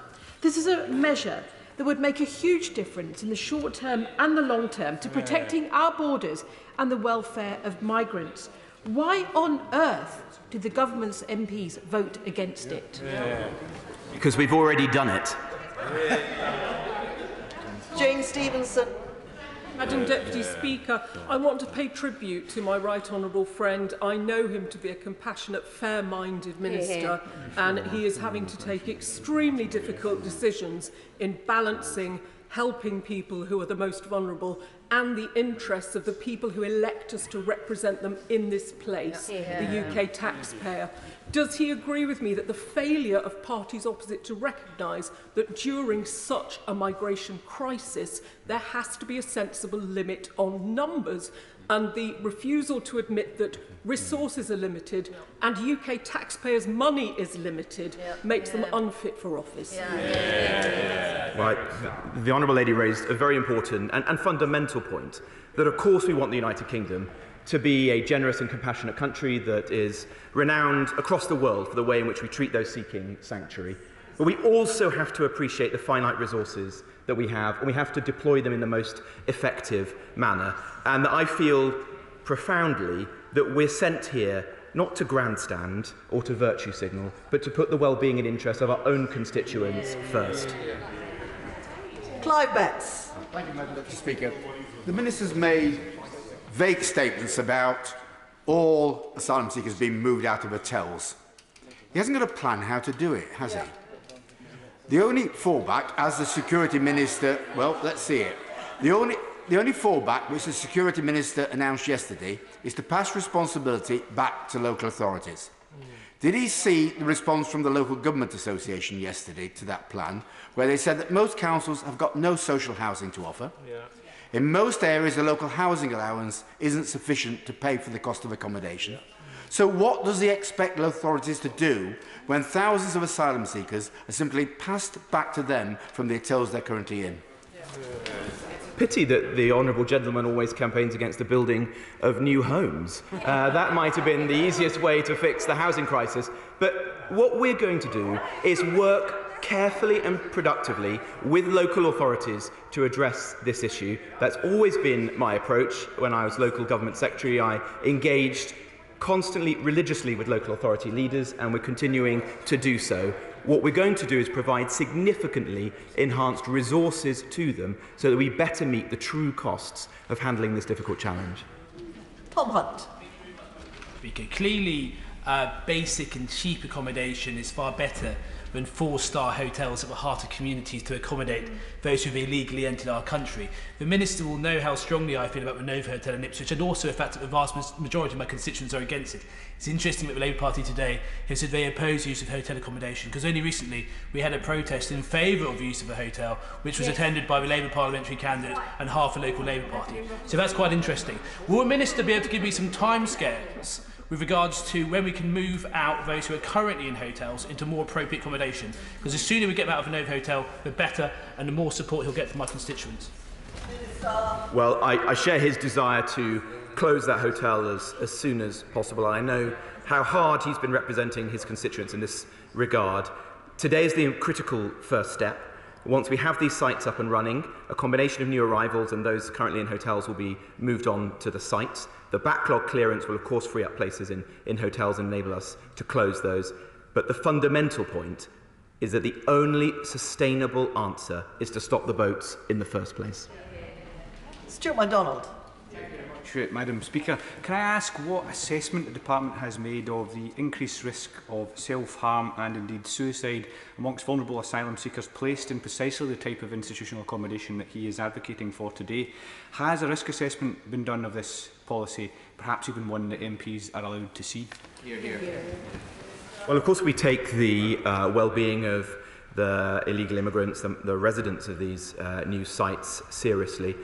This is a measure that would make a huge difference in the short term and the long term to protecting our borders and the welfare of migrants. Why on earth did the government's MPs vote against it? Because we've already done it. Jane Stevenson. Madam Deputy Speaker, I want to pay tribute to my right honourable friend. I know him to be a compassionate, fair-minded minister, and he is having to take extremely difficult decisions in balancing helping people who are the most vulnerable and the interests of the people who elect us to represent them in this place, the UK taxpayer. Does he agree with me that the failure of parties opposite to recognise that during such a migration crisis there has to be a sensible limit on numbers, and the refusal to admit that resources are limited and UK taxpayers' money is limited makes them unfit for office? Right. The Honourable Lady raised a very important and fundamental point, that of course we want the United Kingdom to be a generous and compassionate country that is renowned across the world for the way in which we treat those seeking sanctuary. But we also have to appreciate the finite resources that we have, and we have to deploy them in the most effective manner. And I feel profoundly that we're sent here not to grandstand or to virtue signal, but to put the well-being and interests of our own constituents first. Clive Betts. Thank you, Madam Deputy Speaker. The Minister's made vague statements about all asylum seekers being moved out of hotels. He hasn't got a plan how to do it, has he? The only fallback, as the Security Minister, well, let's see it. The only fallback which the Security Minister announced yesterday is to pass responsibility back to local authorities. Did he see the response from the Local Government Association yesterday to that plan, where they said that most councils have got no social housing to offer? In most areas, the local housing allowance isn't sufficient to pay for the cost of accommodation. So what does he expect local authorities to do when thousands of asylum seekers are simply passed back to them from the hotels they're currently in? Pity that the honourable gentleman always campaigns against the building of new homes. That might have been the easiest way to fix the housing crisis. But what we're going to do is work carefully and productively with local authorities to address this issue. That's always been my approach. When I was local government secretary, I engaged constantly, religiously with local authority leaders, and we're continuing to do so. What we're going to do is provide significantly enhanced resources to them so that we better meet the true costs of handling this difficult challenge. Tom Hunt. Speaker, clearly basic and cheap accommodation is far better than four-star hotels at the heart of communities to accommodate those who have illegally entered our country. The Minister will know how strongly I feel about the Nova Hotel in Ipswich, and also the fact that the vast majority of my constituents are against it. It's interesting that the Labour Party today has said they oppose use of hotel accommodation, because only recently we had a protest in favour of the use of a hotel, which was attended by the Labour parliamentary candidate and half the local Labour Party. So that's quite interesting. Will the Minister be able to give me some timescales with regards to when we can move out those who are currently in hotels into more appropriate accommodation? Because the sooner we get them out of a Nova hotel, the better, and the more support he'll get from my constituents. Well, I share his desire to close that hotel as soon as possible. I know how hard he's been representing his constituents in this regard. Today is the critical first step. Once we have these sites up and running, a combination of new arrivals and those currently in hotels will be moved on to the sites. The backlog clearance will of course free up places in hotels and enable us to close those. But the fundamental point is that the only sustainable answer is to stop the boats in the first place. Stuart MacDonald. Madam Speaker, can I ask what assessment the Department has made of the increased risk of self-harm and indeed suicide amongst vulnerable asylum seekers placed in precisely the type of institutional accommodation that he is advocating for today? Has a risk assessment been done of this policy, perhaps even one that MPs are allowed to see? Hear, hear. Well, of course we take the well-being of the illegal immigrants, the residents of these new sites seriously.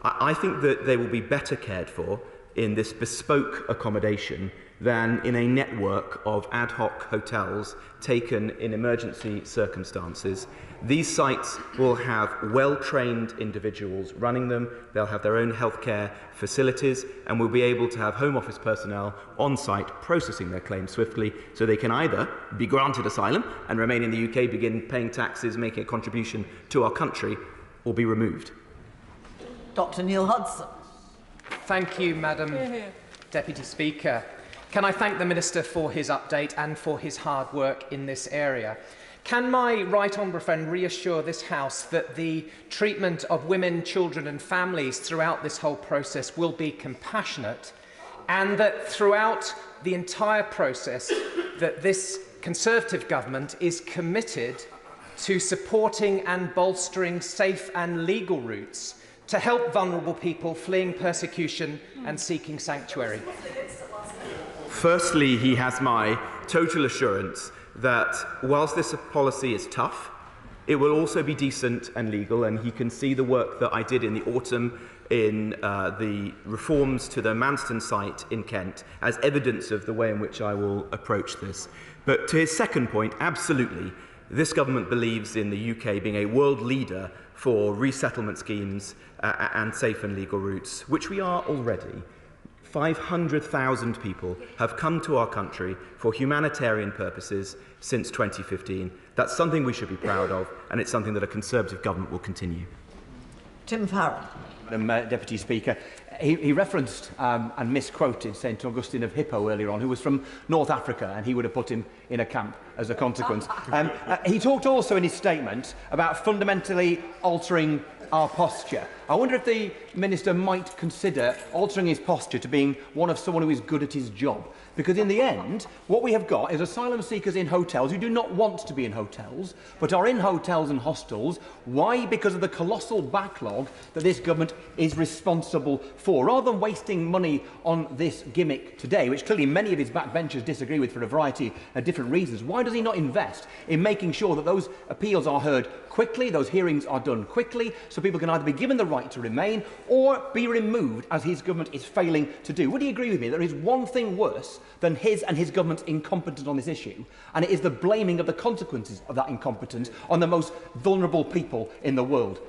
I think that they will be better cared for in this bespoke accommodation than in a network of ad hoc hotels taken in emergency circumstances. These sites will have well-trained individuals running them, they'll have their own healthcare facilities, and we'll be able to have Home Office personnel on site processing their claims swiftly, so they can either be granted asylum and remain in the UK, begin paying taxes, making a contribution to our country, or be removed. Dr. Neil Hudson. Thank you, Madam Deputy Speaker. Can I thank the Minister for his update and for his hard work in this area? Can my right honourable friend reassure this House that the treatment of women, children and families throughout this whole process will be compassionate, and that throughout the entire process that this Conservative government is committed to supporting and bolstering safe and legal routes to help vulnerable people fleeing persecution and seeking sanctuary? Firstly, he has my total assurance that whilst this policy is tough, it will also be decent and legal, and he can see the work that I did in the autumn in the reforms to the Manston site in Kent as evidence of the way in which I will approach this. But to his second point, absolutely, this government believes in the UK being a world leader for resettlement schemes and safe and legal routes, which we are already. 500,000 people have come to our country for humanitarian purposes since 2015. That's something we should be proud of, and it's something that a Conservative government will continue. Tim Farron. Madam Deputy Speaker, he referenced and misquoted St Augustine of Hippo earlier on, who was from North Africa, and he would have put him in a camp as a consequence. He talked also in his statement about fundamentally altering our posture. I wonder if the Minister might consider altering his posture to being one of someone who is good at his job. Because in the end, what we have got is asylum seekers in hotels who do not want to be in hotels, but are in hotels and hostels. Why? Because of the colossal backlog that this government is responsible for. Rather than wasting money on this gimmick today, which clearly many of his backbenchers disagree with for a variety of different reasons, why does he not invest in making sure that those appeals are heard quickly, those hearings are done quickly, so people can either be given the right to remain or be removed, as his government is failing to do? Would he agree with me that there is one thing worse than his and his government's incompetence on this issue, and it is the blaming of the consequences of that incompetence on the most vulnerable people in the world?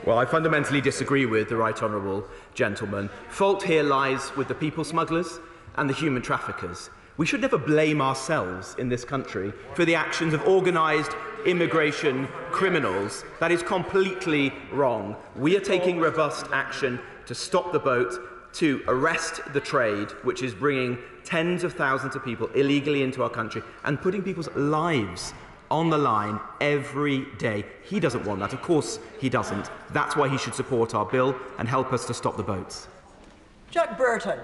Well, I fundamentally disagree with the right honourable gentleman. Fault here lies with the people smugglers and the human traffickers. We should never blame ourselves in this country for the actions of organised immigration criminals. That is completely wrong. We are taking robust action to stop the boat, to arrest the trade, which is bringing tens of thousands of people illegally into our country and putting people's lives on the line every day. He doesn't want that. Of course he doesn't. That's why he should support our bill and help us to stop the boats. Jack Burton.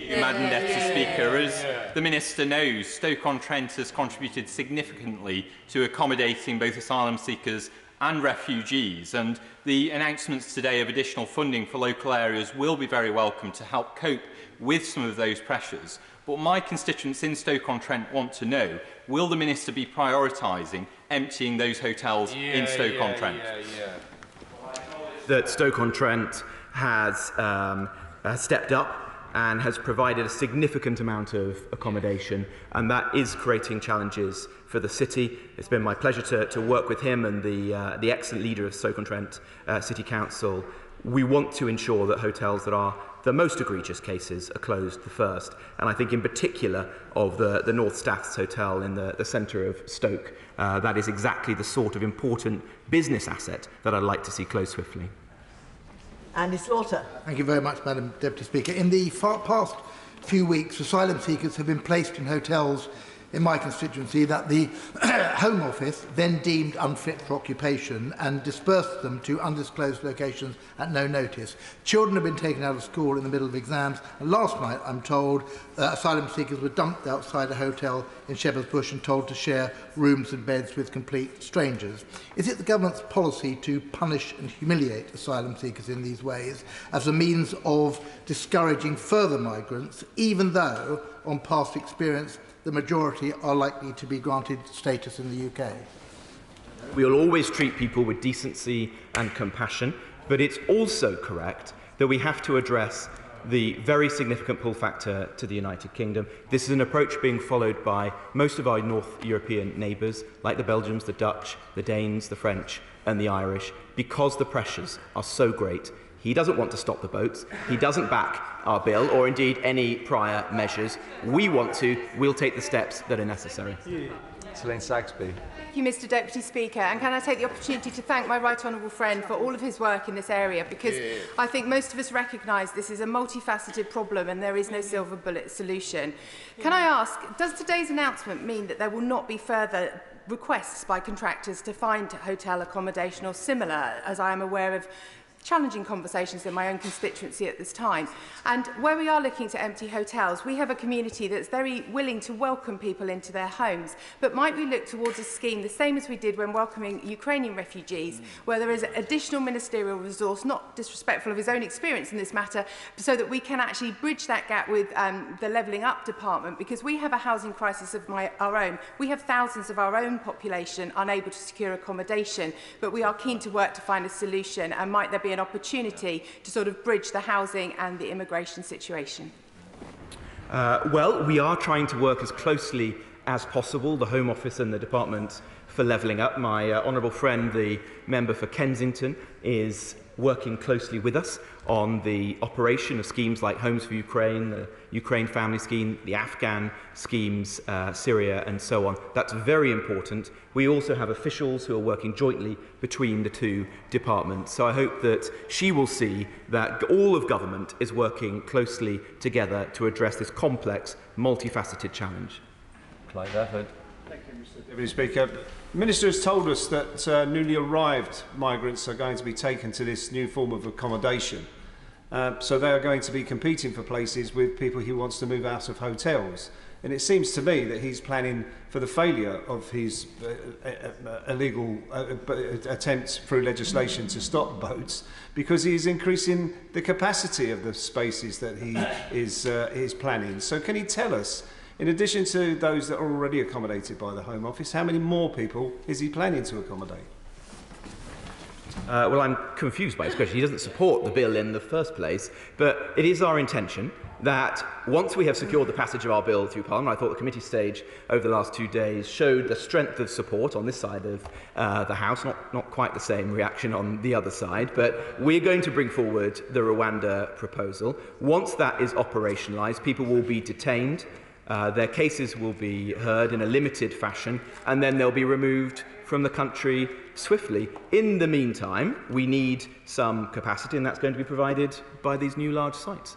Madam Deputy Speaker, as the Minister knows, Stoke-on-Trent has contributed significantly to accommodating both asylum seekers and refugees, and the announcements today of additional funding for local areas will be very welcome to help cope with some of those pressures. But my constituents in Stoke-on-Trent want to know, will the Minister be prioritising emptying those hotels in Stoke-on-Trent? That Stoke-on-Trent has stepped up and has provided a significant amount of accommodation, and that is creating challenges for the city. It's been my pleasure to work with him and the excellent leader of Stoke-on-Trent City Council. We want to ensure that hotels that are the most egregious cases are closed the first, and I think in particular of the North Staffs Hotel in the centre of Stoke. That is exactly the sort of important business asset that I'd like to see closed swiftly. Andy Slaughter. Thank you very much, Madam Deputy Speaker. In the past few weeks, asylum seekers have been placed in hotels in my constituency that the Home Office then deemed unfit for occupation and dispersed them to undisclosed locations at no notice. Children have been taken out of school in the middle of exams, and last night, I'm told, asylum seekers were dumped outside a hotel in Shepherd's Bush and told to share rooms and beds with complete strangers. Is it the government's policy to punish and humiliate asylum seekers in these ways as a means of discouraging further migrants, even though, on past experience, the majority are likely to be granted status in the UK? We will always treat people with decency and compassion, but it's also correct that we have to address the very significant pull factor to the United Kingdom. This is an approach being followed by most of our North European neighbours, like the Belgians, the Dutch, the Danes, the French and the Irish, because the pressures are so great. He doesn't want to stop the boats. He doesn't back our bill, or indeed any prior measures. We want to. We'll take the steps that are necessary. Selene Saxby. Thank you, Mr Deputy Speaker, and can I take the opportunity to thank my right honourable friend for all of his work in this area, because I think most of us recognise this is a multifaceted problem and there is no silver bullet solution. Can I ask, does today's announcement mean that there will not be further requests by contractors to find hotel accommodation or similar, as I am aware of challenging conversations in my own constituency at this time. And where we are looking to empty hotels, we have a community that's very willing to welcome people into their homes. But might we look towards a scheme, the same as we did when welcoming Ukrainian refugees, where there is additional ministerial resource, not disrespectful of his own experience in this matter, so that we can actually bridge that gap with the Levelling Up department, because we have a housing crisis of our own. We have thousands of our own population unable to secure accommodation, but we are keen to work to find a solution, and might there be an opportunity to sort of bridge the housing and the immigration situation? Well, we are trying to work as closely as possible, the Home Office and the Department for Levelling Up. My honourable friend, the member for Kensington, is working closely with us on the operation of schemes like Homes for Ukraine, the Ukraine Family Scheme, the Afghan schemes, Syria and so on. That's very important. We also have officials who are working jointly between the two departments. So I hope that she will see that all of government is working closely together to address this complex, multifaceted challenge. Clyde Efford. Thank you, Mr. Deputy Speaker. The Minister has told us that newly arrived migrants are going to be taken to this new form of accommodation. So they are going to be competing for places with people he wants to move out of hotels. And it seems to me that he's planning for the failure of his illegal attempts through legislation to stop boats, because he is increasing the capacity of the spaces that he is planning. So can he tell us, in addition to those that are already accommodated by the Home Office, how many more people is he planning to accommodate? Well, I'm confused by his question. He doesn't support the bill in the first place, but it is our intention that once we have secured the passage of our bill through Parliament, I thought the committee stage over the last 2 days showed the strength of support on this side of the House, not quite the same reaction on the other side, but we're going to bring forward the Rwanda proposal. Once that is operationalised, people will be detained, their cases will be heard in a limited fashion, and then they'll be removed from the country swiftly. In the meantime, we need some capacity, and that's going to be provided by these new large sites.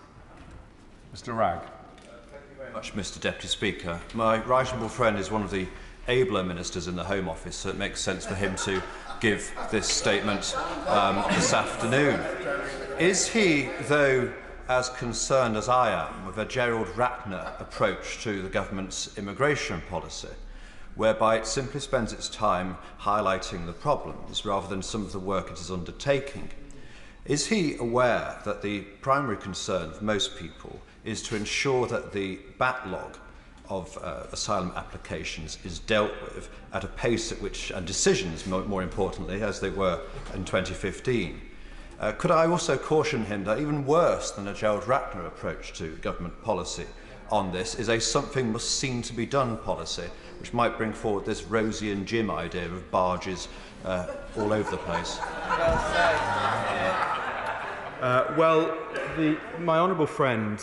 Mr. Ragg. Thank you very much, Mr. Deputy Speaker. My right honourable friend is one of the abler ministers in the Home Office, so it makes sense for him to give this statement this afternoon. Is he, though, as concerned as I am with a Gerald Ratner approach to the government's immigration policy, whereby it simply spends its time highlighting the problems rather than some of the work it is undertaking? Is he aware that the primary concern of most people is to ensure that the backlog of asylum applications is dealt with at a pace at which, and decisions more importantly, as they were in 2015? Could I also caution him that even worse than a Gerald Ratner approach to government policy on this is a something must seem to be done policy, which might bring forward this Rosie and Jim idea of barges all over the place? Well, my honourable friend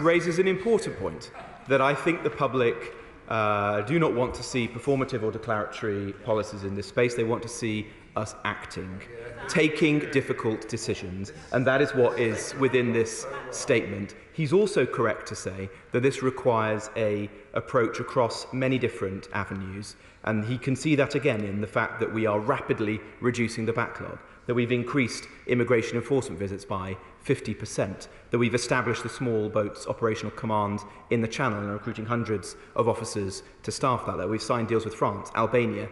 raises an important point, that I think the public do not want to see performative or declaratory policies in this space. They want to see us acting, taking difficult decisions, and that is what is within this statement. He's also correct to say that this requires an approach across many different avenues, and he can see that again in the fact that we are rapidly reducing the backlog, that we've increased immigration enforcement visits by 50%, that we've established the small boats operational command in the Channel and are recruiting hundreds of officers to staff that we've signed deals with France, Albania.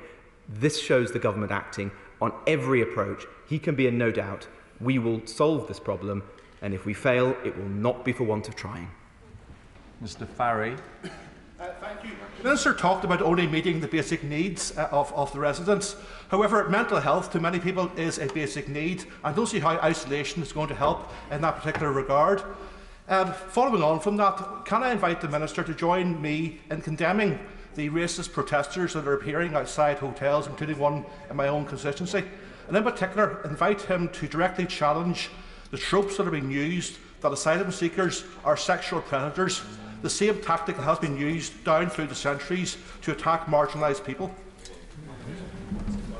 This shows the government acting on every approach. He can be in no doubt we will solve this problem, and if we fail, it will not be for want of trying. Mr. Farry. Thank you. The Minister talked about only meeting the basic needs of the residents. However, mental health to many people is a basic need. I don't see how isolation is going to help in that particular regard. Following on from that, can I invite the Minister to join me in condemning the racist protesters that are appearing outside hotels, including one in my own constituency, and in particular invite him to directly challenge the tropes that are being used that asylum seekers are sexual predators, the same tactic that has been used down through the centuries to attack marginalised people?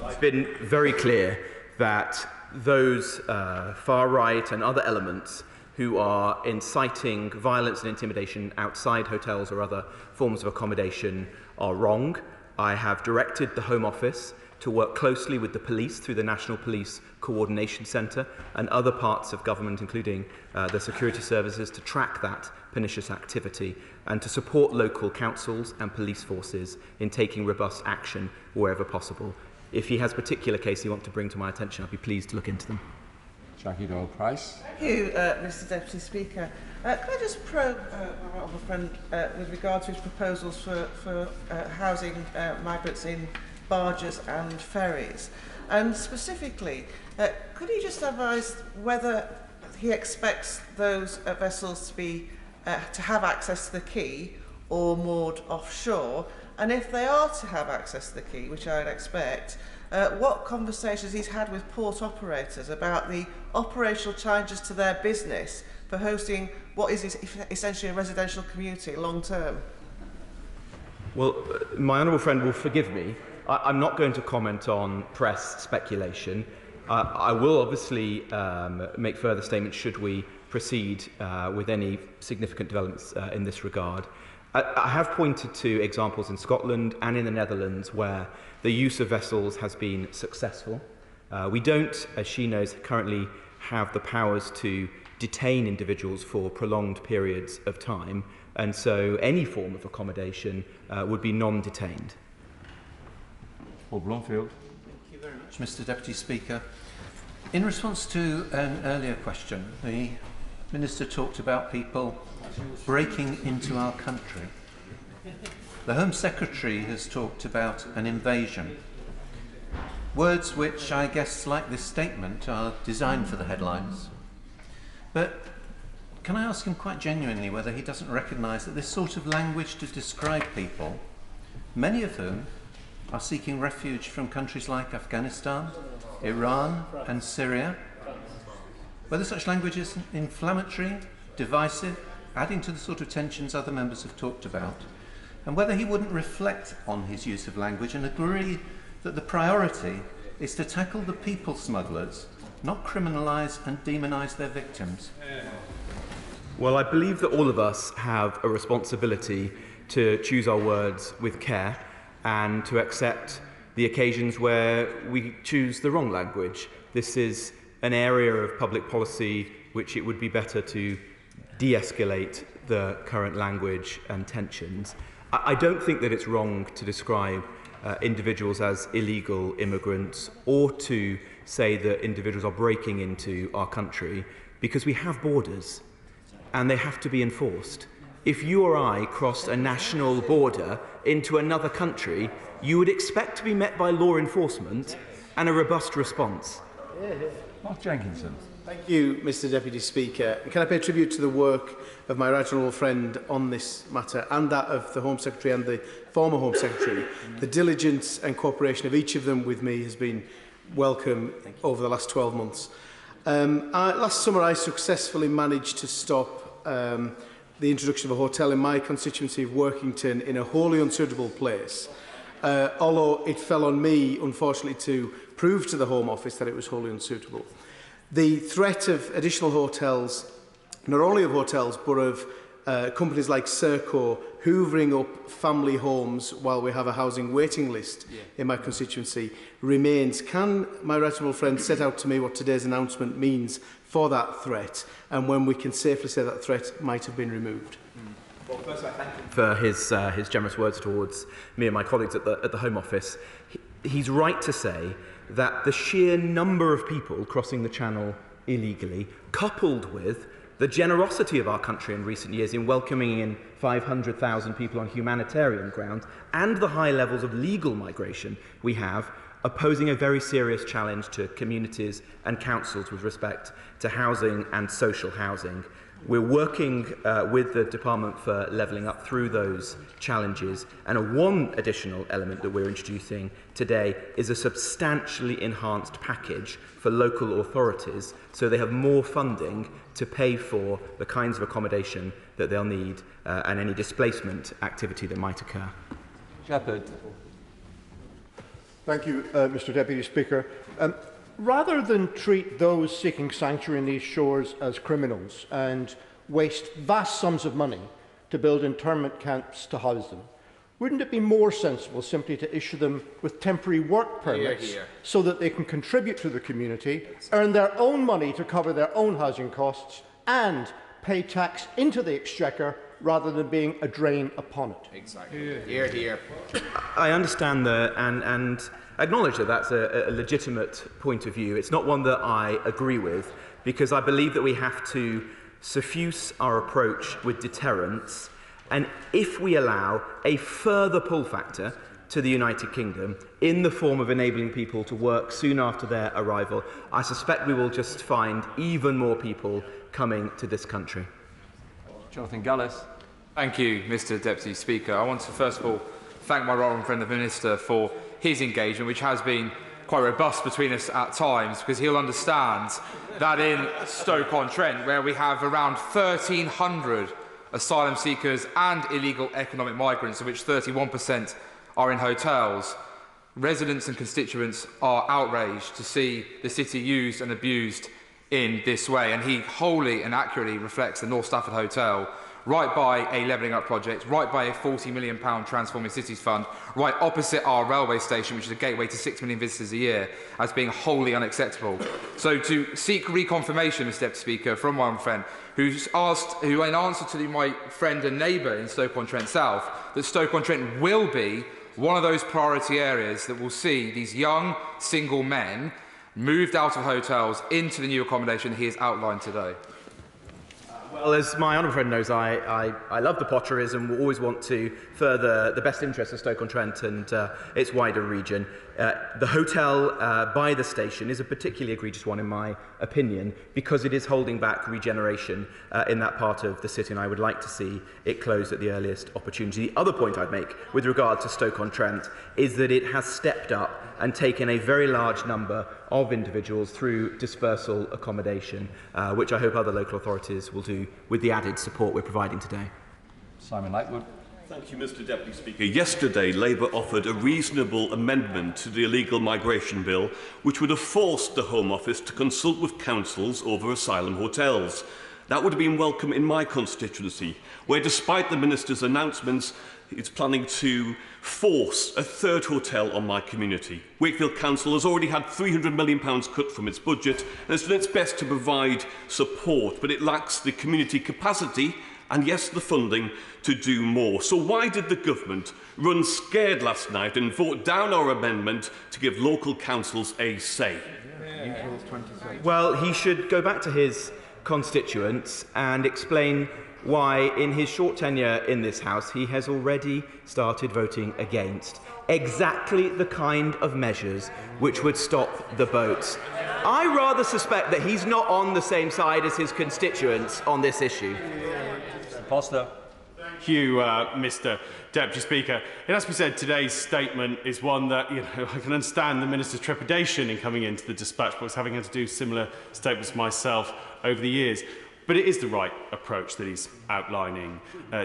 It's been very clear that those far-right and other elements who are inciting violence and intimidation outside hotels or other forms of accommodation are wrong. I have directed the Home Office to work closely with the police through the National Police Coordination Centre and other parts of government, including the security services, to track that pernicious activity and to support local councils and police forces in taking robust action wherever possible. If he has particular cases he wants to bring to my attention, I'd be pleased to look into them. Jackie Doyle-Price. Thank you, Mr Deputy Speaker. Could I just probe my honourable friend with regard to his proposals for housing migrants in barges and ferries? And specifically, could he just advise whether he expects those vessels to be to have access to the quay or moored offshore? And if they are to have access to the quay, which I'd expect, what conversations he's had with port operators about the operational challenges to their business for hosting what is essentially a residential community long term? Well, my honourable friend will forgive me. I'm not going to comment on press speculation. I will obviously make further statements should we proceed with any significant developments in this regard. I have pointed to examples in Scotland and in the Netherlands where the use of vessels has been successful. We don't, as she knows, currently have the powers to detain individuals for prolonged periods of time, and so any form of accommodation would be non-detained. Paul Blomfield. Thank you very much, Mr Deputy Speaker. In response to an earlier question, the Minister talked about people breaking into our country. The Home Secretary has talked about an invasion. Words which, I guess, like this statement, are designed for the headlines. But can I ask him quite genuinely whether he doesn't recognise that this sort of language to describe people, many of whom are seeking refuge from countries like Afghanistan, Iran and Syria, whether such language is inflammatory, divisive, adding to the sort of tensions other members have talked about, and whether he wouldn't reflect on his use of language and agree that the priority is to tackle the people smugglers, not criminalise and demonise their victims. Well, I believe that all of us have a responsibility to choose our words with care and to accept the occasions where we choose the wrong language. This is an area of public policy which it would be better to de-escalate the current language and tensions. I don't think that it's wrong to describe individuals as illegal immigrants or to say that individuals are breaking into our country, because we have borders and they have to be enforced. If you or I crossed a national border into another country, you would expect to be met by law enforcement and a robust response. Mark Jenkinson. Thank you, Mr Deputy Speaker. Can I pay tribute to the work of my right honourable friend on this matter and that of the Home Secretary and the former Home Secretary. The diligence and cooperation of each of them with me has been welcome over the last 12 months. Last summer I successfully managed to stop the introduction of a hotel in my constituency of Workington in a wholly unsuitable place, although it fell on me, unfortunately, to prove to the Home Office that it was wholly unsuitable. The threat of additional hotels, not only of hotels, but of companies like Serco hoovering up family homes while we have a housing waiting list in my constituency remains. Can my right honourable friend set out to me what today's announcement means for that threat and when we can safely say that threat might have been removed? Well, first, I thank him for his generous words towards me and my colleagues at the Home Office. He's right to say that the sheer number of people crossing the Channel illegally, coupled with the generosity of our country in recent years in welcoming in 500,000 people on humanitarian grounds, and the high levels of legal migration we have, are posing a very serious challenge to communities and councils with respect to housing and social housing. We're working with the Department for Levelling Up through those challenges, and one additional element that we're introducing today is a substantially enhanced package for local authorities so they have more funding to pay for the kinds of accommodation that they'll need and any displacement activity that might occur. Shepherd. Thank you, Mr Deputy Speaker. Rather than treat those seeking sanctuary in these shores as criminals and waste vast sums of money to build internment camps to house them, wouldn't it be more sensible simply to issue them with temporary work permits so that they can contribute to the community, earn their own money to cover their own housing costs, and pay tax into the exchequer rather than being a drain upon it? Exactly. Hear, hear. I understand and acknowledge that that's a legitimate point of view. It's not one that I agree with, because I believe that we have to suffuse our approach with deterrence, and if we allow a further pull factor to the United Kingdom in the form of enabling people to work soon after their arrival, I suspect we will just find even more people coming to this country. Jonathan Gallis. Thank you, Mr Deputy Speaker. I want to first of all thank my right friend the Minister for his engagement, which has been quite robust between us at times, because he'll understand that in Stoke-on-Trent, where we have around 1,300 asylum seekers and illegal economic migrants, of which 31% are in hotels, residents and constituents are outraged to see the city used and abused in this way. And he wholly and accurately reflects the North Stafford Hotel, right by a levelling up project, right by a £40 million Transforming Cities Fund, right opposite our railway station, which is a gateway to 6 million visitors a year, as being wholly unacceptable. So to seek reconfirmation, Mr Deputy Speaker, from my own friend, who in answer to my friend and neighbour in Stoke-on-Trent South, that Stoke-on-Trent will be one of those priority areas that will see these young single men moved out of hotels into the new accommodation he has outlined today. Well, as my honourable friend knows, I love the Potteries and will always want to further the best interests of Stoke-on-Trent and its wider region. The hotel by the station is a particularly egregious one, in my opinion, because it is holding back regeneration in that part of the city, and I would like to see it closed at the earliest opportunity. The other point I'd make with regard to Stoke-on-Trent is that it has stepped up and taken a very large number of individuals through dispersal accommodation, which I hope other local authorities will do with the added support we're providing today. Simon Lightwood. Thank you, Mr Deputy Speaker. Yesterday, Labour offered a reasonable amendment to the illegal migration bill, which would have forced the Home Office to consult with councils over asylum hotels. That would have been welcome in my constituency, where, despite the Minister's announcements, it's planning to force a third hotel on my community. Wakefield Council has already had £300 million cut from its budget and has done its best to provide support, but it lacks the community capacity and, yes, the funding to do more. So why did the government run scared last night and vote down our amendment to give local councils a say? Well, he should go back to his constituents and explain why, in his short tenure in this House, he has already started voting against exactly the kind of measures which would stop the boats. I rather suspect that he's not on the same side as his constituents on this issue. Foster. Thank you, Mr Deputy Speaker. It has to be said, today's statement is one that, I can understand the Minister's trepidation in coming into the dispatch box, having had to do similar statements myself over the years. But it is the right approach that he's outlining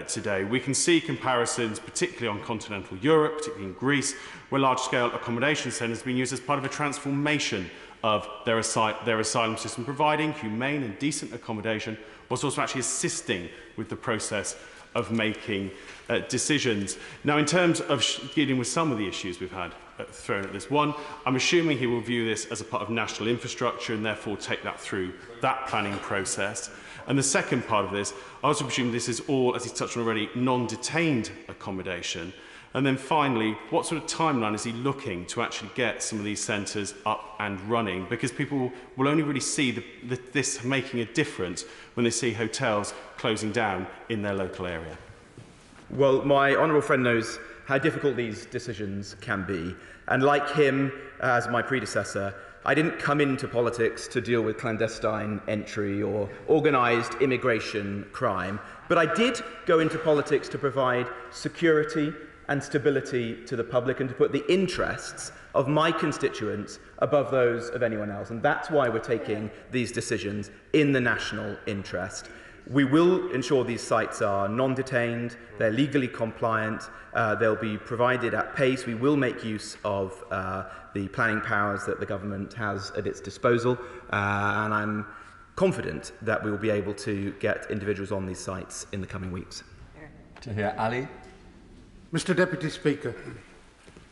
today. We can see comparisons, particularly on continental Europe, particularly in Greece, where large-scale accommodation centres have been used as part of a transformation of their asylum system, providing humane and decent accommodation, whilst also actually assisting with the process of making decisions. Now, in terms of dealing with some of the issues we've had thrown at this, one, I'm assuming he will view this as a part of national infrastructure and therefore take that through that planning process. And the second part of this, I also presume this is all, as he's touched on already, non-detained accommodation. And then finally, what sort of timeline is he looking to actually get some of these centres up and running? Because people will only really see this making a difference when they see hotels closing down in their local area. Well, my honourable friend knows how difficult these decisions can be. And like him, as my predecessor, I didn't come into politics to deal with clandestine entry or organised immigration crime, but I did go into politics to provide security and stability to the public and to put the interests of my constituents above those of anyone else. And that's why we're taking these decisions in the national interest. We will ensure these sites are non-detained, they're legally compliant, they'll be provided at pace. We will make use of the planning powers that the government has at its disposal, and I'm confident that we will be able to get individuals on these sites in the coming weeks. To hear Ali. Mr Deputy Speaker,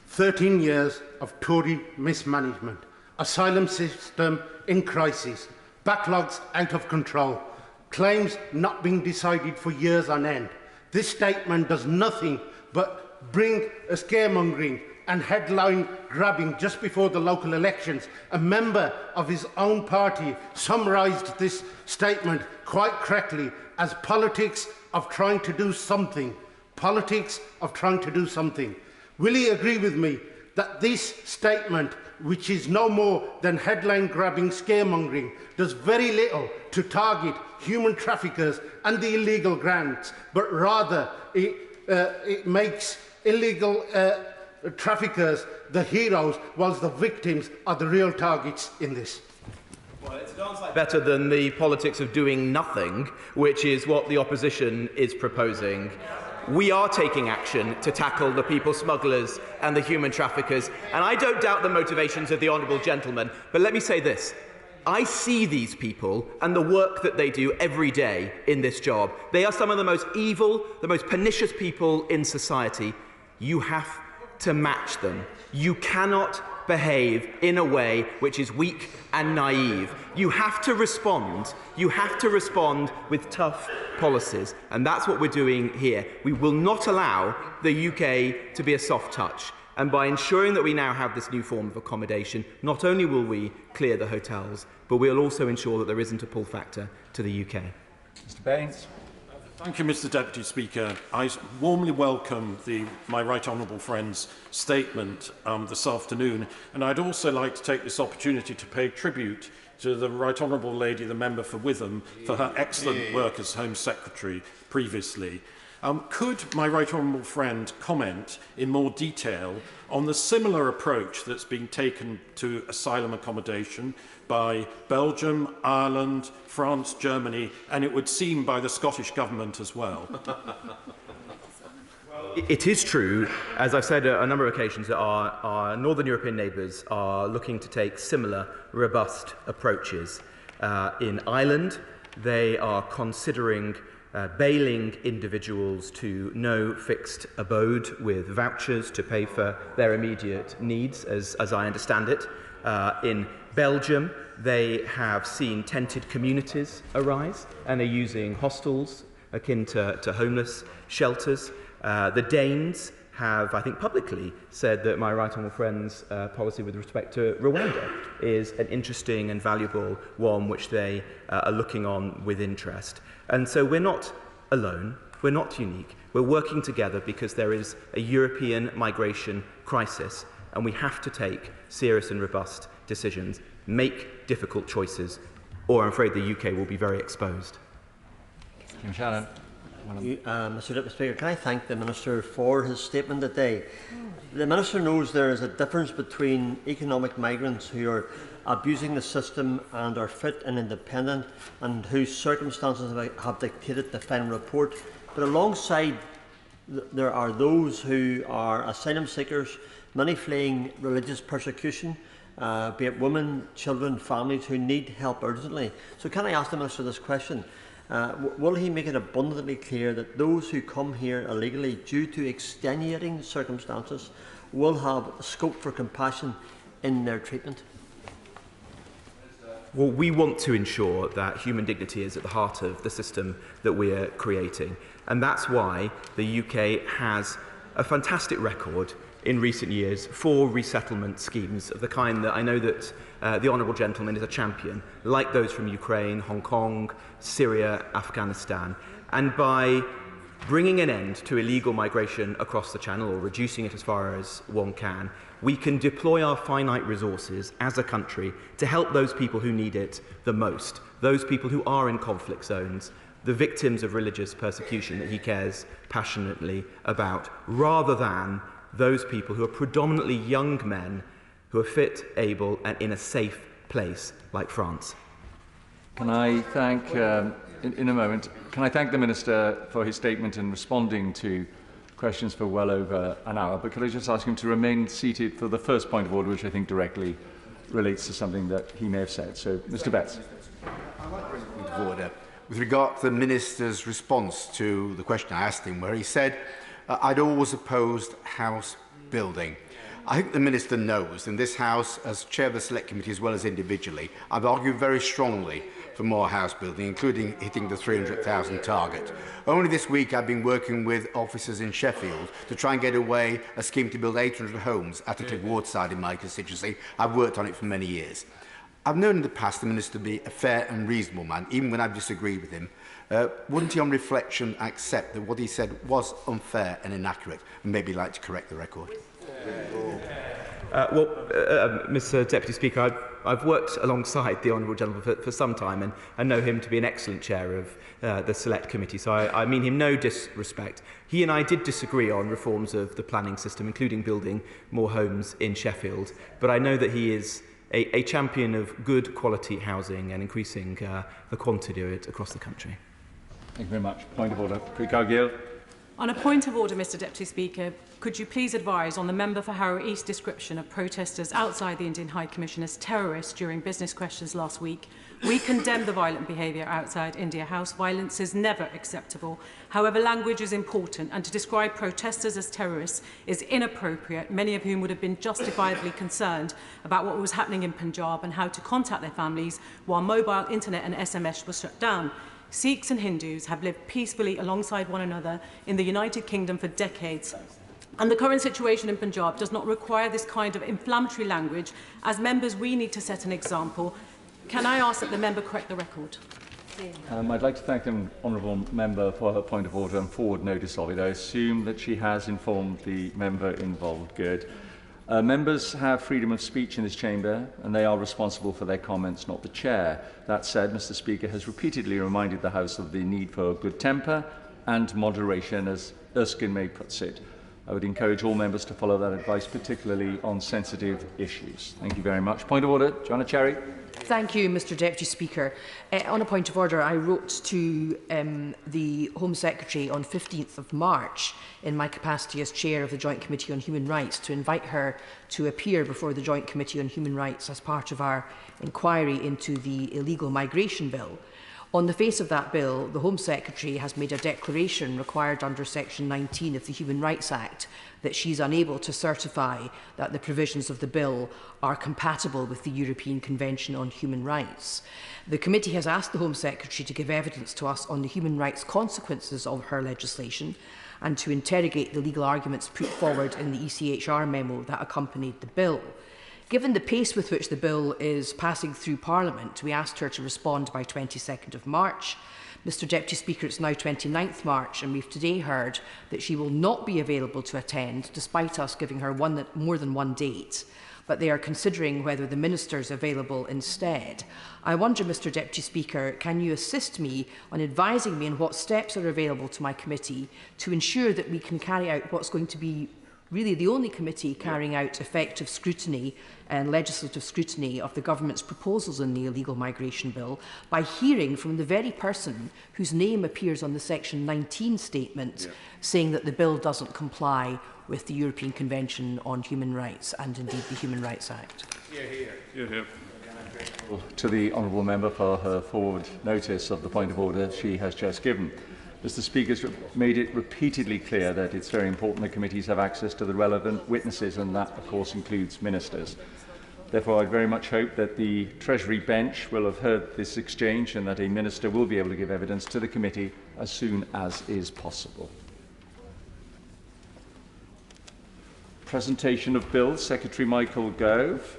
13 years of Tory mismanagement, asylum system in crisis, backlogs out of control, claims not being decided for years on end. This statement does nothing but bring a scaremongering and headline grabbing just before the local elections. A member of his own party summarised this statement quite correctly as politics of trying to do something. Politics of trying to do something. Will he agree with me that this statement, which is no more than headline-grabbing scaremongering, does very little to target human traffickers and the illegal grants, but rather it makes illegal traffickers the heroes, whilst the victims are the real targets in this? Well, it sounds like better than the politics of doing nothing, which is what the opposition is proposing. We are taking action to tackle the people smugglers and the human traffickers, and I don't doubt the motivations of the honourable gentleman, but let me say this. I see these people and the work that they do every day in this job. They are some of the most evil, the most pernicious people in society. You have to match them. You cannot behave in a way which is weak and naive. You have to respond. You have to respond with tough policies, and that's what we're doing here. We will not allow the UK to be a soft touch, and by ensuring that we now have this new form of accommodation, not only will we clear the hotels, but we'll also ensure that there isn't a pull factor to the UK. Mr Baines. Thank you, Mr Deputy Speaker. I warmly welcome my right honourable friend's statement this afternoon, and I'd also like to take this opportunity to pay tribute to the right honourable lady, the member for Witham, for her excellent work as Home Secretary previously. Could my right honourable friend comment in more detail on the similar approach that's been taken to asylum accommodation by Belgium, Ireland, France, Germany, and it would seem by the Scottish Government as well? It is true, as I've said on a number of occasions, that our Northern European neighbours are looking to take similar robust approaches. In Ireland, they are considering bailing individuals to no fixed abode with vouchers to pay for their immediate needs, as I understand it. In Belgium, they have seen tented communities arise, and they're using hostels akin to homeless shelters. The Danes have, I think, publicly said that my right honourable friend's policy with respect to Rwanda is an interesting and valuable one which they are looking on with interest. And so we're not alone, we're not unique, we're working together because there is a European migration crisis, and we have to take serious and robust decisions, make difficult choices, or I'm afraid the UK will be very exposed. Jim Shannon. Mr Deputy Speaker, can I thank the Minister for his statement today? The Minister knows there is a difference between economic migrants who are abusing the system and are fit and independent and whose circumstances have dictated the final report, but alongside there are those who are asylum seekers, many fleeing religious persecution, be it women, children, families who need help urgently. So can I ask the Minister this question? Will he make it abundantly clear that those who come here illegally due to extenuating circumstances will have scope for compassion in their treatment? Well, we want to ensure that human dignity is at the heart of the system that we are creating. And that's why the UK has a fantastic record in recent years for resettlement schemes of the kind that I know that the honourable gentleman is a champion, like those from Ukraine, Hong Kong, Syria, Afghanistan. And by bringing an end to illegal migration across the Channel, or reducing it as far as one can, we can deploy our finite resources as a country to help those people who need it the most, those people who are in conflict zones, the victims of religious persecution that he cares passionately about, rather than those people who are predominantly young men who are fit, able and in a safe place like France. Can I thank, in a moment, can I thank the Minister for his statement and responding to questions for well over an hour, but could I just ask him to remain seated for the first point of order, which I think directly relates to something that he may have said. So, Mr Betts. I'd like to bring a point of order with regard to the Minister's response to the question I asked him, where he said I'd always opposed house building. I think the Minister knows, in this House, as Chair of the Select Committee as well as individually, I've argued very strongly for more house building, including hitting the 300,000 target. Only this week I've been working with officers in Sheffield to try and get away a scheme to build 800 homes at a Wardside in my constituency. I've worked on it for many years. I've known in the past the Minister to be a fair and reasonable man, even when I've disagreed with him. Wouldn't he, on reflection, accept that what he said was unfair and inaccurate, and maybe like to correct the record? Mr. Deputy Speaker, I've worked alongside the Honourable Gentleman for some time and know him to be an excellent chair of the Select Committee, so I mean him no disrespect. He and I did disagree on reforms of the planning system, including building more homes in Sheffield, but I know that he is a champion of good quality housing and increasing the quantity of it across the country. Thank you very much. Point of order. Gill. On a point of order, Mr Deputy Speaker, could you please advise on the Member for Harrow East description of protesters outside the Indian High Commission as terrorists during business questions last week? We condemn the violent behaviour outside India House. Violence is never acceptable. However, language is important, and to describe protesters as terrorists is inappropriate, many of whom would have been justifiably concerned about what was happening in Punjab and how to contact their families while mobile internet and SMS were shut down. Sikhs and Hindus have lived peacefully alongside one another in the United Kingdom for decades. And the current situation in Punjab does not require this kind of inflammatory language. As members, we need to set an example. Can I ask that the member correct the record? I'd like to thank the honourable member for her point of order and forward notice of it. I assume that she has informed the member involved. Good. Members have freedom of speech in this chamber, and they are responsible for their comments, not the chair. That said, Mr Speaker has repeatedly reminded the House of the need for good temper and moderation, as Erskine May puts it. I would encourage all members to follow that advice, particularly on sensitive issues. Thank you very much. Point of order, Joanna Cherry. Thank you, Mr Deputy Speaker. On a point of order, I wrote to the Home Secretary on 15th of March in my capacity as Chair of the Joint Committee on Human Rights to invite her to appear before the Joint Committee on Human Rights as part of our inquiry into the illegal migration bill. On the face of that bill, the Home Secretary has made a declaration required under Section 19 of the Human Rights Act that she is unable to certify that the provisions of the bill are compatible with the European Convention on Human Rights. The committee has asked the Home Secretary to give evidence to us on the human rights consequences of her legislation and to interrogate the legal arguments put forward in the ECHR memo that accompanied the bill. Given the pace with which the bill is passing through Parliament, we asked her to respond by 22nd of March. Mr Deputy Speaker, it's now 29th March, and we've today heard that she will not be available to attend, despite us giving her more than one date, but they are considering whether the Minister is available instead. I wonder, Mr Deputy Speaker, can you assist me on advising me on what steps are available to my committee to ensure that we can carry out what's going to be really the only committee carrying out effective scrutiny and legislative scrutiny of the government's proposals in the illegal migration bill by hearing from the very person whose name appears on the Section 19 statement saying that the bill doesn't comply with the European Convention on Human Rights and indeed the Human Rights Act. To the honourable member for her forward notice of the point of order she has just given. Mr Speaker has made it repeatedly clear that it's very important that committees have access to the relevant witnesses, and that, of course, includes ministers. Therefore, I very much hope that the Treasury bench will have heard this exchange and that a minister will be able to give evidence to the committee as soon as is possible. Presentation of bills. Secretary Michael Gove.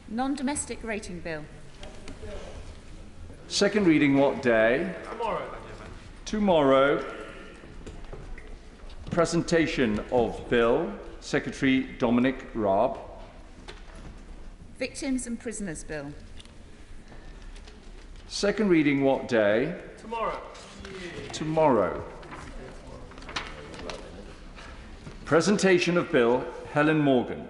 Non-domestic rating bill. Second reading what day? Tomorrow. Presentation of bill. Secretary Dominic Raab. Victims and Prisoners Bill. Second reading what day? Tomorrow. Tomorrow. Presentation of bill. Helen Morgan.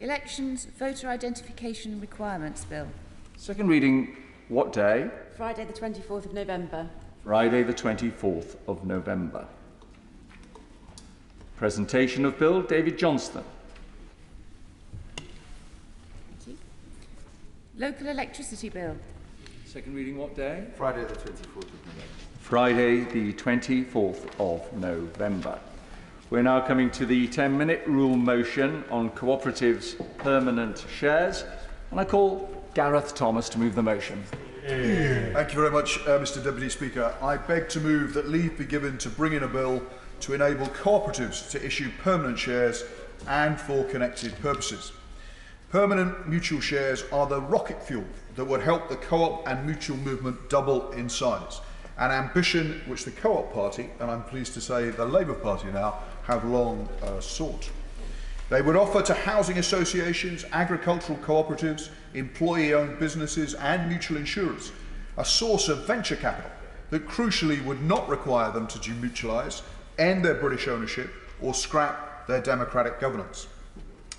Elections Voter Identification Requirements Bill. Second reading what day? Friday the 24th of November. Friday the 24th of November. Presentation of bill. David Johnston. Local Electricity Bill. Second reading what day? Friday the 24th of November. Friday the 24th of November. We're now coming to the 10-minute rule motion on cooperatives' permanent shares, and I call Gareth Thomas to move the motion. Thank you very much, Mr Deputy Speaker. I beg to move that leave be given to bring in a bill to enable cooperatives to issue permanent shares and for connected purposes. Permanent mutual shares are the rocket fuel that would help the co-op and mutual movement double in size, an ambition which the co-op party, and I'm pleased to say the Labour Party now, have long sought. They would offer to housing associations, agricultural cooperatives, employee-owned businesses and mutual insurers a source of venture capital that crucially would not require them to demutualise, end their British ownership or scrap their democratic governance.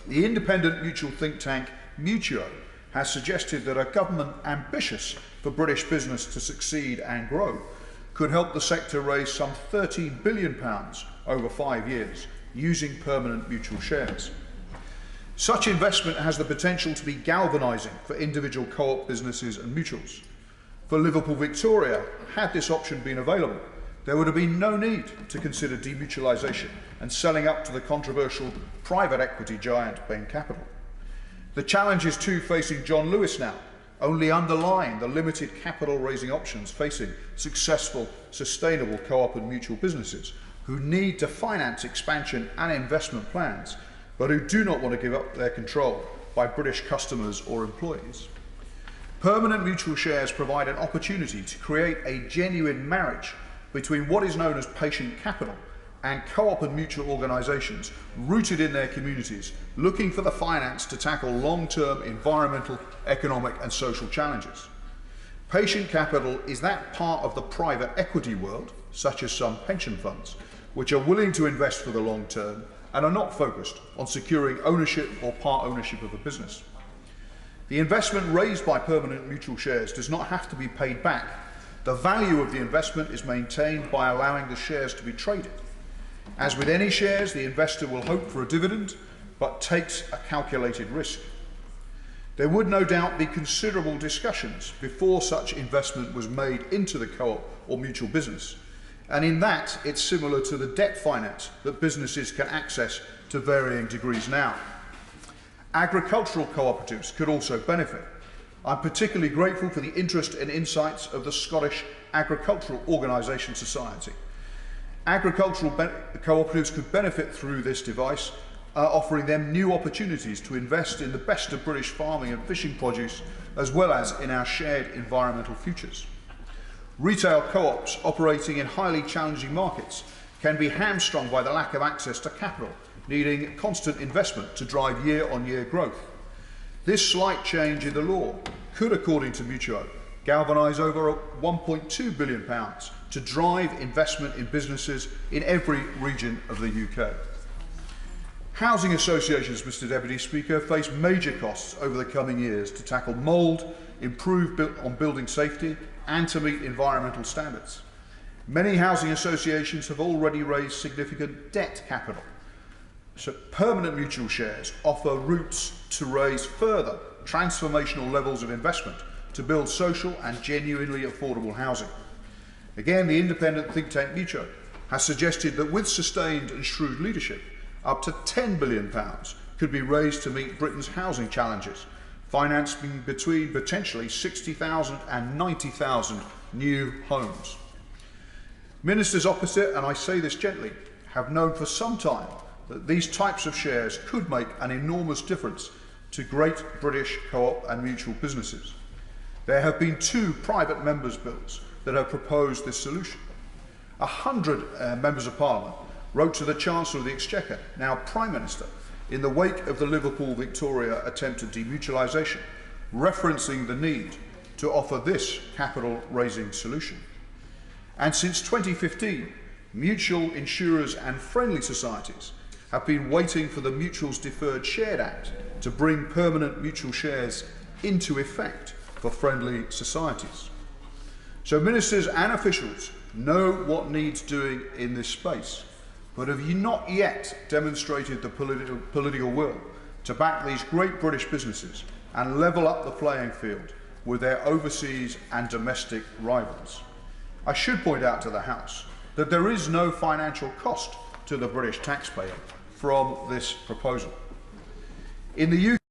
The independent mutual think tank Mutuo has suggested that a government ambitious for British business to succeed and grow could help the sector raise some £13 billion over 5 years using permanent mutual shares. Such investment has the potential to be galvanising for individual co-op businesses and mutuals. For Liverpool Victoria, had this option been available, there would have been no need to consider demutualisation and selling up to the controversial private equity giant Bain Capital. The challenges too facing John Lewis now only underline the limited capital raising options facing successful, sustainable co-op and mutual businesses who need to finance expansion and investment plans, but who do not want to give up their control by British customers or employees. Permanent mutual shares provide an opportunity to create a genuine marriage between what is known as patient capital and co-op and mutual organisations rooted in their communities, looking for the finance to tackle long-term environmental, economic and social challenges. Patient capital is that part of the private equity world, such as some pension funds, which are willing to invest for the long term and are not focused on securing ownership or part ownership of a business. The investment raised by permanent mutual shares does not have to be paid back. The value of the investment is maintained by allowing the shares to be traded. As with any shares, the investor will hope for a dividend, but takes a calculated risk. There would no doubt be considerable discussions before such investment was made into the co-op or mutual business. And in that, it's similar to the debt finance that businesses can access to varying degrees now. Agricultural cooperatives could also benefit. I'm particularly grateful for the interest and insights of the Scottish Agricultural Organisation Society. Agricultural cooperatives could benefit through this device, offering them new opportunities to invest in the best of British farming and fishing produce, as well as in our shared environmental futures. Retail co-ops operating in highly challenging markets can be hamstrung by the lack of access to capital, needing constant investment to drive year-on-year growth. This slight change in the law could, according to Mutuo, galvanise over £1.2 billion to drive investment in businesses in every region of the UK. Housing associations, Mr Deputy Speaker, face major costs over the coming years to tackle mould, improve on building safety and to meet environmental standards. Many housing associations have already raised significant debt capital. So permanent mutual shares offer routes to raise further transformational levels of investment to build social and genuinely affordable housing. Again, the independent think tank Mutuo has suggested that with sustained and shrewd leadership, up to £10 billion could be raised to meet Britain's housing challenges, financing between potentially 60,000 and 90,000 new homes. Ministers opposite, and I say this gently, have known for some time that these types of shares could make an enormous difference to great British co-op and mutual businesses. There have been 2 private members' bills that have proposed this solution. 100 members of Parliament wrote to the Chancellor of the Exchequer, now Prime Minister, in the wake of the Liverpool Victoria attempted demutualisation, referencing the need to offer this capital-raising solution. And since 2015, mutual insurers and friendly societies have been waiting for the Mutuals Deferred Shared Act to bring permanent mutual shares into effect for friendly societies. So ministers and officials know what needs doing in this space, but have you not yet demonstrated the political will to back these great British businesses and level up the playing field with their overseas and domestic rivals. I should point out to the House that there is no financial cost to the British taxpayer from this proposal. In the UK,